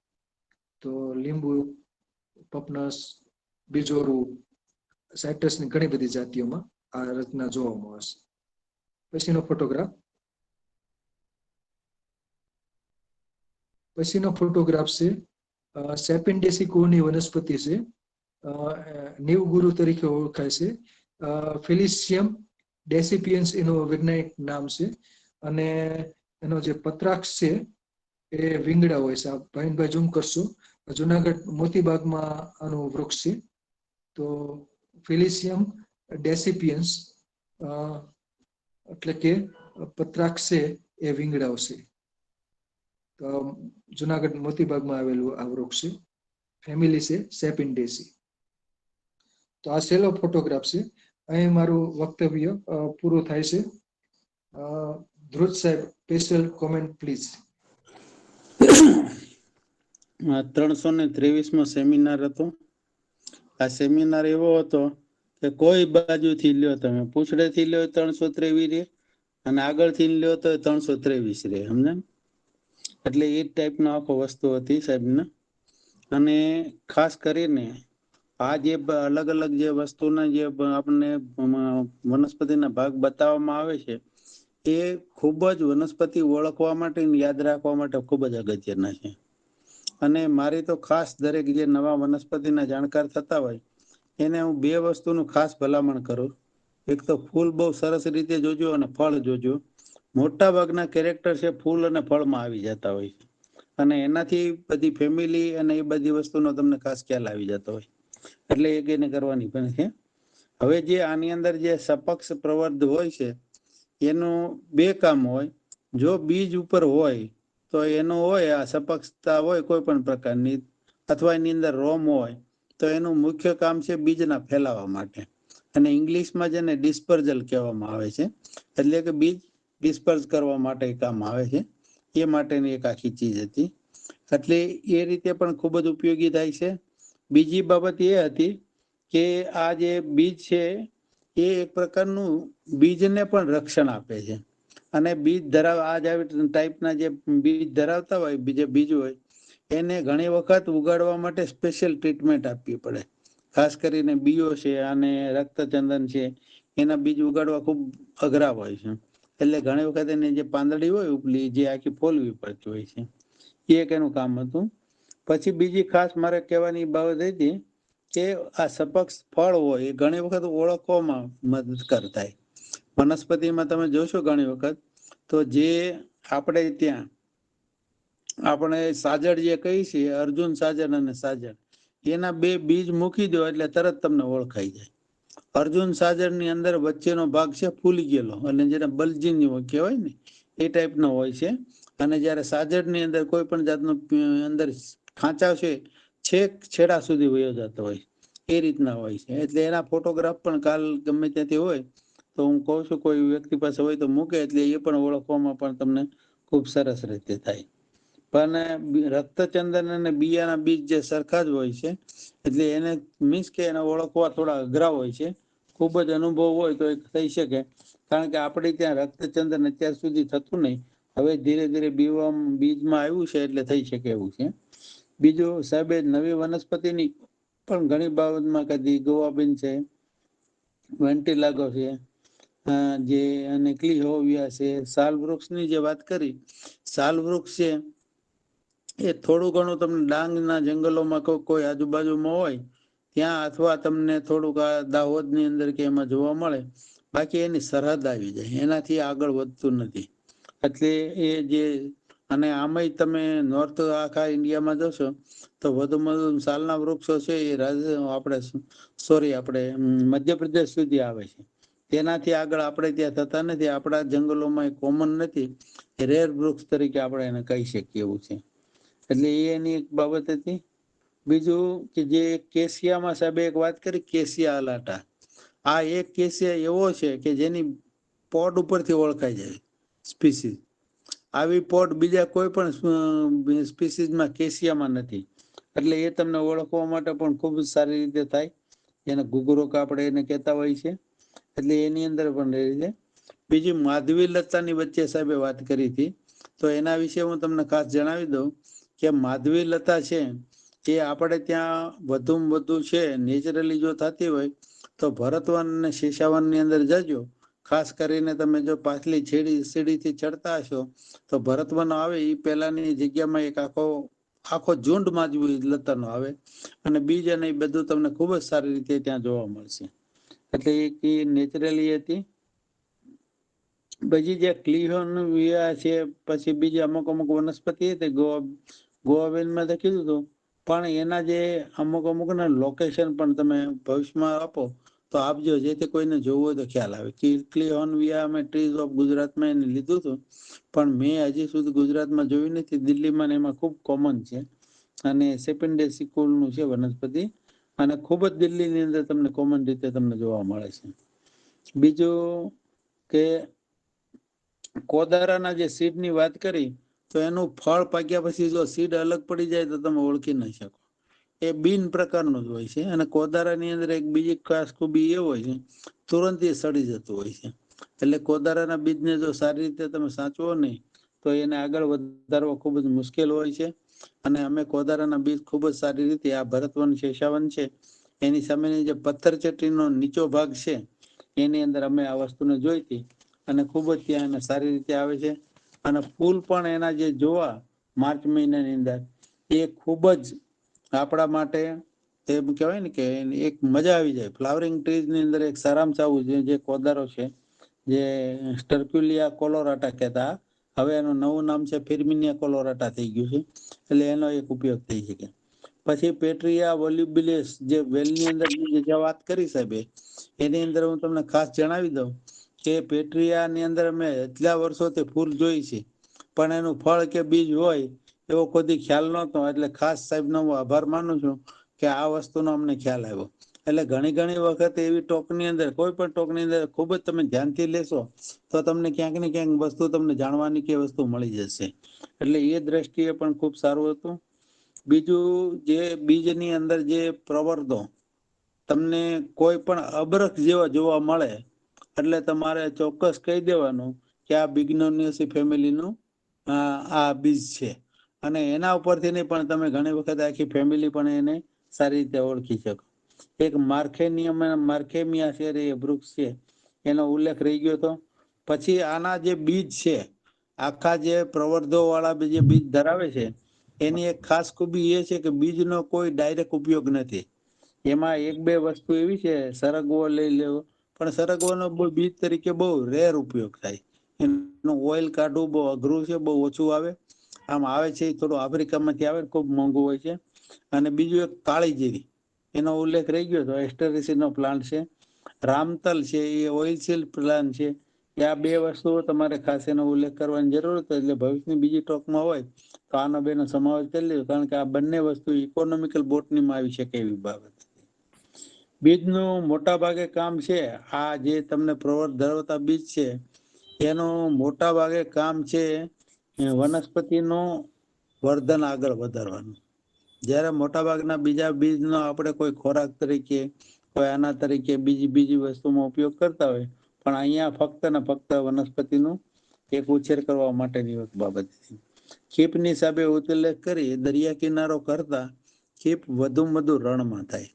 તો લીંબુ, પપનસ, બીજોરું, સાઇટ્રસની ઘણી બધી જાતિઓમાં આ રચના જોવા મળે છે. પછીનો ફોટોગ્રાફ. પછીનો ફોટોગ્રાફ છે સેપિન્ડેસી કુળની વનસ્પતિ છે. નીવગુરુ તરીકે ઓળખાય છે. ફિલિશિયમ ડેસિપિયન્સ એનું વૈજ્ઞાનિક નામ છે, અને એનો જે પત્રાક્ષ છે એ વીંગડા હોય છે. ભાઈનભાઈ ઝૂમ કરશો, જુનાગઢ મોતીબાગમાં આનું વૃક્ષ છે. તો ફિલિશિયમ ડેસિપિયન્સ એટલે કે પત્રાક્ષ છે એ વીંગડાઓ છે. તો જુનાગઢ મોતીબાગમાં આવેલું આ વૃક્ષ છે. ફેમિલી છે સેપિન્ડેસી. તો આ છેલ્લો ફોટોગ્રાફ છે. અહીં મારું વક્તવ્ય પૂરું થાય છે. ધ્રુજ સાહેબ, સ્પેશિયલ કોમેન્ટ પ્લીઝ. 323મો સેમિનાર હતો. આ સેમિનાર એવો હતો કે કોઈ બાજુથી લ્યો, તમે પૂછડેથી લ્યો 323 રે, અને આગળથી લ્યો તો 323 રે, સમજે? એટલે એ ટાઈપનો આખો વસ્તુ હતી સાહેબને. અને ખાસ કરીને આ જે અલગ અલગ જે વસ્તુના જે આપણને વનસ્પતિના ભાગ બતાવવામાં આવે છે, એ ખૂબ જ વનસ્પતિ ઓળખવા માટે યાદ રાખવા માટે ખૂબ જ અગત્યના છે. અને મારી તો ખાસ દરેક જે નવા વનસ્પતિના જાણકાર થતા હોય એને હું બે વસ્તુનું ખાસ ભલામણ કરું. એક તો ફૂલ બહુ સરસ રીતે જોજો, અને ફળ જોજો. મોટા ભાગના કેરેક્ટર છે ફૂલ અને ફળમાં આવી જતા હોય છે, અને એનાથી બધી ફેમિલી અને એ બધી વસ્તુનો તમને ખાસ ખ્યાલ આવી જતો હોય, એટલે એક એને કરવાની પણ છે. હવે જે આની અંદર જે સપક્ષ પ્રવર્ધ હોય છે એનું બે કામ હોય. જો બીજ ઉપર હોય તો એનો હોય આ સપક્ષતા હોય કોઈ પણ પ્રકારની, અથવા એની અંદર રોમ હોય તો એનું મુખ્ય કામ છે બીજના ફેલાવા માટે, અને ઇંગ્લિશમાં જેને ડિસ્પર્જલ કહેવામાં આવે છે, એટલે કે બીજ ડિસ્પર્સ કરવા માટે કામ આવે છે. એ માટેની એક આખી ચીજ હતી, એટલે એ રીતે પણ ખૂબ જ ઉપયોગી થાય છે. બીજી બાબત એ હતી કે આ જે બીજ છે એ એક પ્રકારનું બીજને પણ રક્ષણ આપે છે. અને બીજ આ જ ટાઈપના જે બીજ ધરાવતા હોય, બીજે બીજ હોય, એને ઘણી વખત ઉગાડવા માટે સ્પેશિયલ ટ્રીટમેન્ટ આપવી પડે. ખાસ કરીને બીઓ છે અને રક્તચંદન છે, એના બીજ ઉગાડવા ખૂબ અઘરા હોય છે. એટલે ઘણી વખત એની જે પાંદડી હોય ઉપલી, જે આખી ફોલવી પડતી હોય છે. એ એક એનું કામ હતું. પછી બીજી ખાસ મારે કહેવાની બાબત હતી કે આ સપક્ષ ફળ હોય એ ઘણી વખત ઓળખવામાં મદદ કરતા. વનસ્પતિમાં તમે જોશો ઘણી વખત તો જે આપણે ત્યાં આપણે સાજડ જે કહી છીએ, અર્જુન સાજડ અને સાજડ, એના બે બીજ મૂકી દો એટલે તરત તમને ઓળખાઈ જાય. અર્જુન સાજડ ની અંદર વચ્ચેનો ભાગ છે ફૂલી ગયેલો, અને જેને બલજીન કહેવાય ને એ ટાઈપનો હોય છે. અને જયારે સાજડ ની અંદર કોઈ પણ જાતનો અંદર ખાંચાવ છે છેક છેડા સુધી વયો જતો હોય, એ રીતના હોય છે. એટલે એના ફોટોગ્રાફ પણ કાલ ગમે ત્યાંથી હોય તો હું કહું છું કોઈ વ્યક્તિ પાસે હોય તો મૂકે, એટલે એ પણ ઓળખવામાં પણ તમને ખૂબ સરસ રીતે થાય. પણ રક્તચંદન અને બિયાના બીજ જે સરખા જ હોય છે, એટલે એને મીન્સ કે એને ઓળખવા થોડા અઘરા હોય છે. ખૂબ જ અનુભવ હોય તો એ થઈ શકે, કારણ કે આપણે ત્યાં રક્તચંદન અત્યાર સુધી થતું નહીં. હવે ધીરે ધીરે બીજમાં આવ્યું છે એટલે થઈ શકે એવું છે. બીજું સાહેબે નવી વનસ્પતિની પણ ઘણી બાબતમાં કદી ગોવાબીન છે, વેન્ટીલાગો છે, જે અને ક્લિહોવિયા છે, સાલ વૃક્ષની જે વાત કરી, સાલ વૃક્ષ છે એ થોડું ઘણું તમને ડાંગના જંગલોમાં કોઈ આજુબાજુમાં હોય ત્યાં, અથવા તમને થોડુંક આ દાહોદની અંદર કે એમાં જોવા મળે, બાકી એની સરહદ આવી જાય, એનાથી આગળ વધતું નથી. એટલે એ જે, અને આમાંય તમે નોર્થ આખા ઇન્ડિયામાં જોશો તો વધુમાં વધુ સાલના વૃક્ષો છે એ આપણે મધ્યપ્રદેશ સુધી આવે છે. તેનાથી આગળ આપણે ત્યાં થતા નથી. આપણા જંગલોમાં એ કોમન નથી, રેર વૃક્ષ તરીકે આપણે એને કહી શકીએ એવું છે. એટલે એ એની એક બાબત હતી. બીજું કે જે કેશિયામાં સાહેબ એક વાત કરી, કેશિયા અલાટા, આ એક કેશિયા એવો છે કે જેની પોડ ઉપરથી ઓળખાઈ જાય સ્પીસીસ. આવી પોડ બીજા કોઈ પણ સ્પીસીસમાં, કેશિયામાં નથી. એટલે એ તમને ઓળખવા માટે પણ ખૂબ સારી રીતે થાય. એને ઘુઘરોક આપણે એને કહેતા હોય છે. એટલે એની અંદર પણ રહી છે. બીજી માધવી લતાની વચ્ચે સાહેબે વાત કરી હતી, તો એના વિશે હું તમને ખાસ જણાવી દઉં કે માધવી લતા છે એ આપણે ત્યાં વધુમાં વધુ છે નેચરલી જો થતી હોય તો ભરતવન અને શેષાવનની અંદર જજો. ખાસ કરીને તમે જો પાછલી સીડીથી ચડતા હશો તો ભરતવન આવે એ પહેલાની જગ્યામાં એક આખો ઝુંડ માધવી લતાનો આવે, અને બીજ અને એ બધું તમને ખૂબ જ સારી રીતે ત્યાં જોવા મળશે. એટલે એ નેચરલી હતી. બીજી જે ક્લિહોન વિયા છે, પછી બીજી અમુક અમુક વનસ્પતિ હતી ગોવાબેનમાં તો કીધું હતું, પણ એના જે અમુક અમુક ના લોકેશન પણ તમે ભવિષ્યમાં આપો તો આપજો, જેથી કોઈને જોવું હોય તો ખ્યાલ આવે. ક્લિહોન વિયા અમે ટ્રીઝ ઓફ ગુજરાતમાં એને લીધું હતું, પણ મેં હજી સુધી ગુજરાતમાં જોયું નથી. દિલ્હીમાં એમાં ખૂબ કોમન છે, અને સેપેન્ડેસિકોલનું છે વનસ્પતિ, અને ખૂબ જ દિલ્હીની અંદર તમને કોમન રીતે તમને જોવા મળે છે. બીજું કે કોદારાના જે સીડની વાત કરી, તો એનું ફળ પાક્યા પછી જો સીડ અલગ પડી જાય તો તમે ઓળખી ન શકો. એ બીન પ્રકારનું જ હોય છે. અને કોદારાની અંદર એક બીજી ખાસ ખૂબી એ હોય છે, તુરંત એ સડી જતું હોય છે. એટલે કોદારાના બીજને જો સારી રીતે તમે સાચવો નહીં તો એને આગળ વધારવો ખૂબ જ મુશ્કેલ હોય છે. અને અમે કોદારાના બીજ ખૂબ જ સારી રીતે, આ ભરતવન શેષાવન છે એની સામેની જે પથ્થરચટ્ટીનો નીચો ભાગ છે એની અંદર અમે આ વસ્તુને જોઈ હતી, અને ખૂબ જ ત્યાં એને સારી રીતે આવે છે. અને ફૂલ પણ એના જે જોવા માર્ચ મહિનાની અંદર, એ ખૂબ જ આપણા માટે એમ કહેવાય ને કે એક મજા આવી જાય. ફ્લાવરિંગ ટ્રીઝની અંદર એક સારામાં સારું જે કોદારો છે, જે સ્ટર્ક્યુલિયા કોલોરાટા કહેતા, હવે એનું નવું નામ છે ફિરમિનિયા કોલોરાટા થઈ ગયું છે. એટલે એનો એક ઉપયોગ થઈ શકે. પછી પેટ્રિયા વોલ્યુબિલિસ, જે વેલની અંદર જે વાત કરી સાહેબે, એની અંદર હું તમને ખાસ જણાવી દઉં કે પેટ્રિયાની અંદર અમે એટલા વર્ષોથી ફૂલ જોઈ છે, પણ એનું ફળ કે બીજ હોય એવો કોઈ ખ્યાલ નહોતો. એટલે ખાસ સાહેબનો હું આભાર માનું છું કે આ વસ્તુનો અમને ખ્યાલ આવ્યો. એટલે ઘણી ઘણી વખત એવી ટોકની અંદર, કોઈ પણ ટોકની અંદર ખૂબ જ તમે ધ્યાનથી લેશો તો તમને ક્યાંક ને ક્યાંક વસ્તુ તમને જાણવાની કે વસ્તુ મળી જશે. એટલે એ દ્રષ્ટિએ પણ ખૂબ સારું હતું. બીજું જે બીજની અંદર જે પ્રવર્ધો તમને કોઈ પણ અબરખ જેવા જોવા મળે એટલે તમારે ચોક્કસ કહી દેવાનું કે આ બિગ્નોનિયસી ફેમિલીનું આ બીજ છે. અને એના ઉપરથી નહીં પણ તમે ઘણી વખત આખી ફેમિલી પણ એને સારી રીતે ઓળખી શકો. એક માર્કેમિયા છે એ વૃક્ષ છે, એનો ઉલ્લેખ રહી ગયો હતો. પછી આના જે બીજ છે, આખા જે પ્રવર્ધો વાળા જે બીજ ધરાવે છે, એની એક ખાસ ખૂબી એ છે કે બીજનો કોઈ ડાયરેક્ટ ઉપયોગ નથી. એમાં એક બે વસ્તુ એવી છે, સરગવો લઈ લેવો, પણ સરગવાનો બીજ તરીકે બહુ રેર ઉપયોગ થાય. એનું ઓઇલ કાઢવું બહુ અઘરું છે, બહુ ઓછું આવે. આમ આવે છે થોડું આફ્રિકામાંથી આવે, ખૂબ મોંઘું હોય છે. અને બીજું એક કાળીજીરી, એનો ઉલ્લેખ રહી ગયો હતો. એસ્ટરેસીનો પ્લાન્ટ છે. રામતલ છે, એ ઓઇલસીલ પ્લાન્ટ છે. એ આ બે વસ્તુઓ તમારે ખાસ એનો ઉલ્લેખ કરવાની જરૂર હતો. એટલે ભવિષ્યની બીજી ટોકમાં હોય તો આનો બેનો સમાવેશ કરી લેજો, કારણ કે આ બંને વસ્તુ ઇકોનોમિકલ બોટનીમાં આવી શકે એવી બાબત. બીજનું મોટા ભાગે કામ છે, આ જે તમને પ્રવર્ધ ધરાવતા બીજ છે એનું મોટા ભાગે કામ છે વનસ્પતિનું વર્ધન આગળ વધારવાનું. જ્યારે મોટાભાગના બીજા બીજનો આપણે કોઈ ખોરાક તરીકે, કોઈ આના તરીકે બીજી વસ્તુમાં ઉપયોગ કરતા હોય, પણ અહીંયા ફક્ત ને ફક્ત વનસ્પતિનું એક ઉછેર કરવા માટેની એક બાબત છે. ખીપની હિસાબે ઉલ્લેખ કરી, દરિયા કિનારો કરતા ખીપ વધુમાં વધુ રણમાં થાય.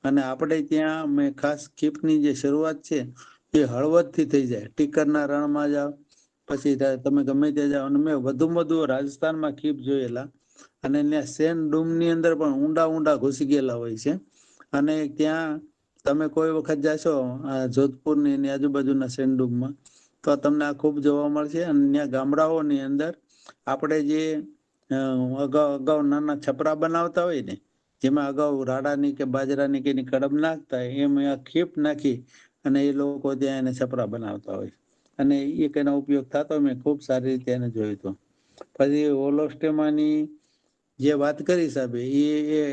અને આપણે ત્યાં મેં ખાસ ખીપની જે શરૂઆત છે એ હળવદથી થઈ જાય. ટીકરના રણમાં જાઓ, પછી તમે ગમે ત્યાં જાઓ. અને મેં વધુમાં વધુ રાજસ્થાનમાં ખીપ જોયેલા, અને ત્યાં સેન ડૂમ ની અંદર પણ ઊંડા ઊંડા ઘૂસી ગયેલા હોય છે. અને ત્યાં તમે કોઈ વખત જાશો જોધપુર ની આજુબાજુના સેન ડૂમમાં, તો તમને આ ખૂબ જોવા મળશે. અને ત્યાં ગામડાઓની અંદર આપણે જે અગાઉ નાના છપરા બનાવતા હોય ને, જેમાં અગાઉ રાડાની કે બાજરાની કે એની કડબ નાખતા હોય, એમ ખીપ નાખી અને એ લોકો ત્યાં એને છપરા બનાવતા હોય. અને એક એનો ઉપયોગ થતો મેં ખૂબ સારી રીતે એને જોયું હતું. પછી હોલોસ્ટેમાની જે વાત કરી સાહેબે, એ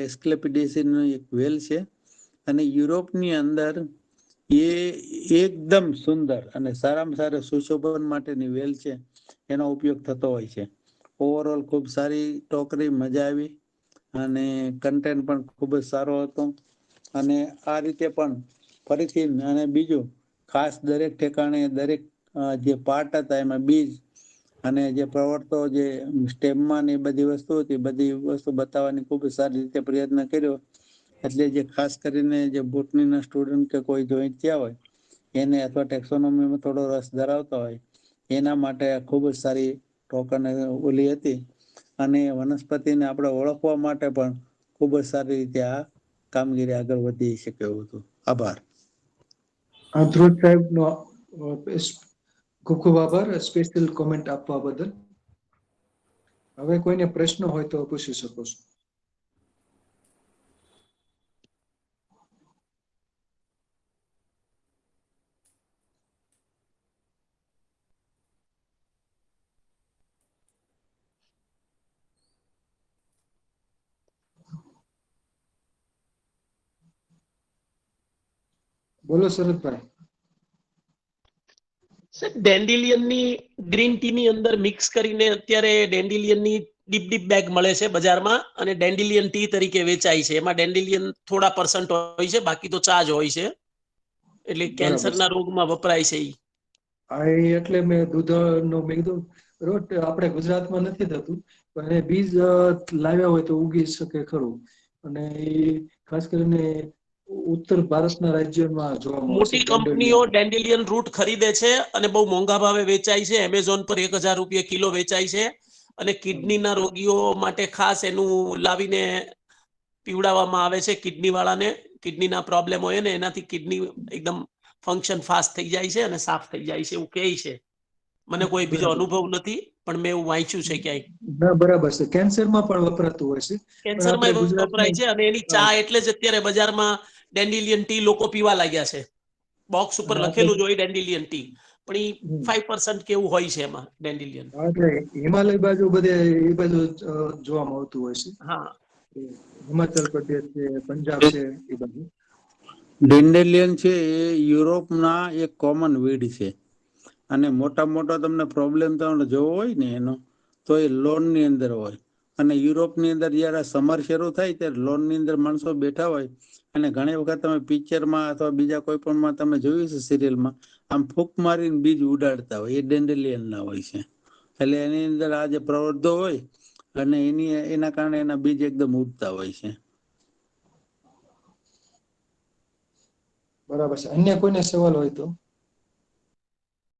એસ્ક્લેપિડેશન એક વેલ છે. અને યુરોપની અંદર એ એકદમ સુંદર અને સારામાં સારા સુશોભન માટેની વેલ છે, એનો ઉપયોગ થતો હોય છે. ઓવરઓલ ખૂબ સારી ટોકરી, મજા આવી અને કન્ટેન્ટ પણ ખૂબ જ સારો હતો. અને આ રીતે પણ ફરીથી, અને બીજું ખાસ દરેક ઠેકાણે દરેક જે પાર્ટ હતા એમાં બીજ અને જે પ્રવર્તો જે સ્ટેમમાં એ બધી વસ્તુ હતી, બધી વસ્તુ બતાવવાની ખૂબ સારી રીતે પ્રયત્ન કર્યો. એટલે જે ખાસ કરીને જે બોટનીના સ્ટુડન્ટ કે કોઈ જોઈન્ટ થયા હોય એને, અથવા ટેક્સોનોમીમાં થોડો રસ ધરાવતા હોય, એના માટે ખૂબ જ સારી ટોક અને ઓલી હતી. અને વનસ્પતિને આપણે ઓળખવા માટે પણ ખૂબ જ સારી રીતે આ કામગીરી આગળ વધી શકે એવું હતું. આભાર. ધ્રુવ સાહેબ નો ખૂબ ખૂબ આભાર સ્પેશિયલ કોમેન્ટ આપવા બદલ. હવે કોઈને પ્રશ્ન હોય તો પૂછી શકો છો. બોલો શરદભાઈ. ડેન્ડિલિયન ની ગ્રીન ટી ની અંદર મિક્સ કરીને અત્યારે ડેન્ડિલિયન ની ડીપ ડીપ બેગ મળે છે બજારમાં, અને ડેન્ડિલિયન ટી તરીકે વેચાય છે. એમાં ડેન્ડિલિયન થોડા % હોય છે, બાકી તો ચા જ હોય છે. એટલે બરાબર છે. કેન્સરના રોગમાં વપરાય છે. હા, એટલે મેં દૂધનો મેં કીધું રોટ આપણે ગુજરાતમાં નથી થતું, પણ એ બીજ લાવ્યા હોય તો ઉગી શકે ખરું. અને એ ખાસ કરીને ઉત્તર ભારતના રાજ્યોમાં જોવા મળશે મોટી કંપનીઓ ડેન્ડેલિયન. ડેન્ડિલિયન રૂટ ખરીદે છે અને બહુ મોંઘા ભાવે વેચાય છે. એમેઝોન પર 1000 રૂપિયા કિલો વેચાય છે. અને કિડનીના રોગીઓ માટે ખાસ એનું લાવીને પીવડાવવામાં આવે છે. કિડની વાળાને કિડનીના પ્રોબ્લેમ હોય ને, એનાથી કિડની એકદમ ફંક્શન ફાસ્ટ થઈ જાય છે અને સાફ થઈ જાય છે એવું કહે છે. મને કોઈ બીજો બરાબર. અનુભવ નથી, પણ મેં એવું વાંચ્યું છે ક્યાંય. ના, બરાબર છે. કેન્સરમાં પણ વપરાતું હોય છે. પણ આપણે કેન્સરમાં વપરાય ગુજરાતમાં છે. અને એની ચા એટલે જ અત્યારે બજારમાં ડેન્ડિલિયન ટી લોકો પીવા લાગ્યા છે. બોક્સ ઉપર આપણે લખેલું જ હોય ડેન્ડિલિયન ટી, પણ એ 5% કેવું હોય છે એમાં ડેન્ડિલિયન. એટલે હિમાલય બાજુ બધે એ બાજુ જોવા મળતું હોય છે. હા, હિમાચલ પ્રદેશ છે, પંજાબ છે, એ બાજુ. ડેન્ડેલિયન છે એ યુરોપના એક કોમન વીડ છે. અને મોટા મોટા તમને પ્રોબ્લેમ તમને જોવો હોય ને એનો, તો એ લોનની અંદર હોય. અને યુરોપની અંદર જયારે સમર શરૂ થાય ત્યારે લોનની અંદર માણસો બેઠા હોય. અને ઘણી વખત તમે પિક્ચરમાં અથવા બીજા કોઈ પણમાં તમે જોયું છે સિરિયલમાં, આમ ફૂક મારીને બીજ ઉડાડતા હોય, એ ડેન્ડેલિયન ના હોય છે. એટલે એની અંદર આ જે પ્રવૃત્તો હોય અને એના કારણે એના બીજ એકદમ ઉગતા હોય છે. બરાબર છે. અન્ય કોઈને સવાલ હોય તો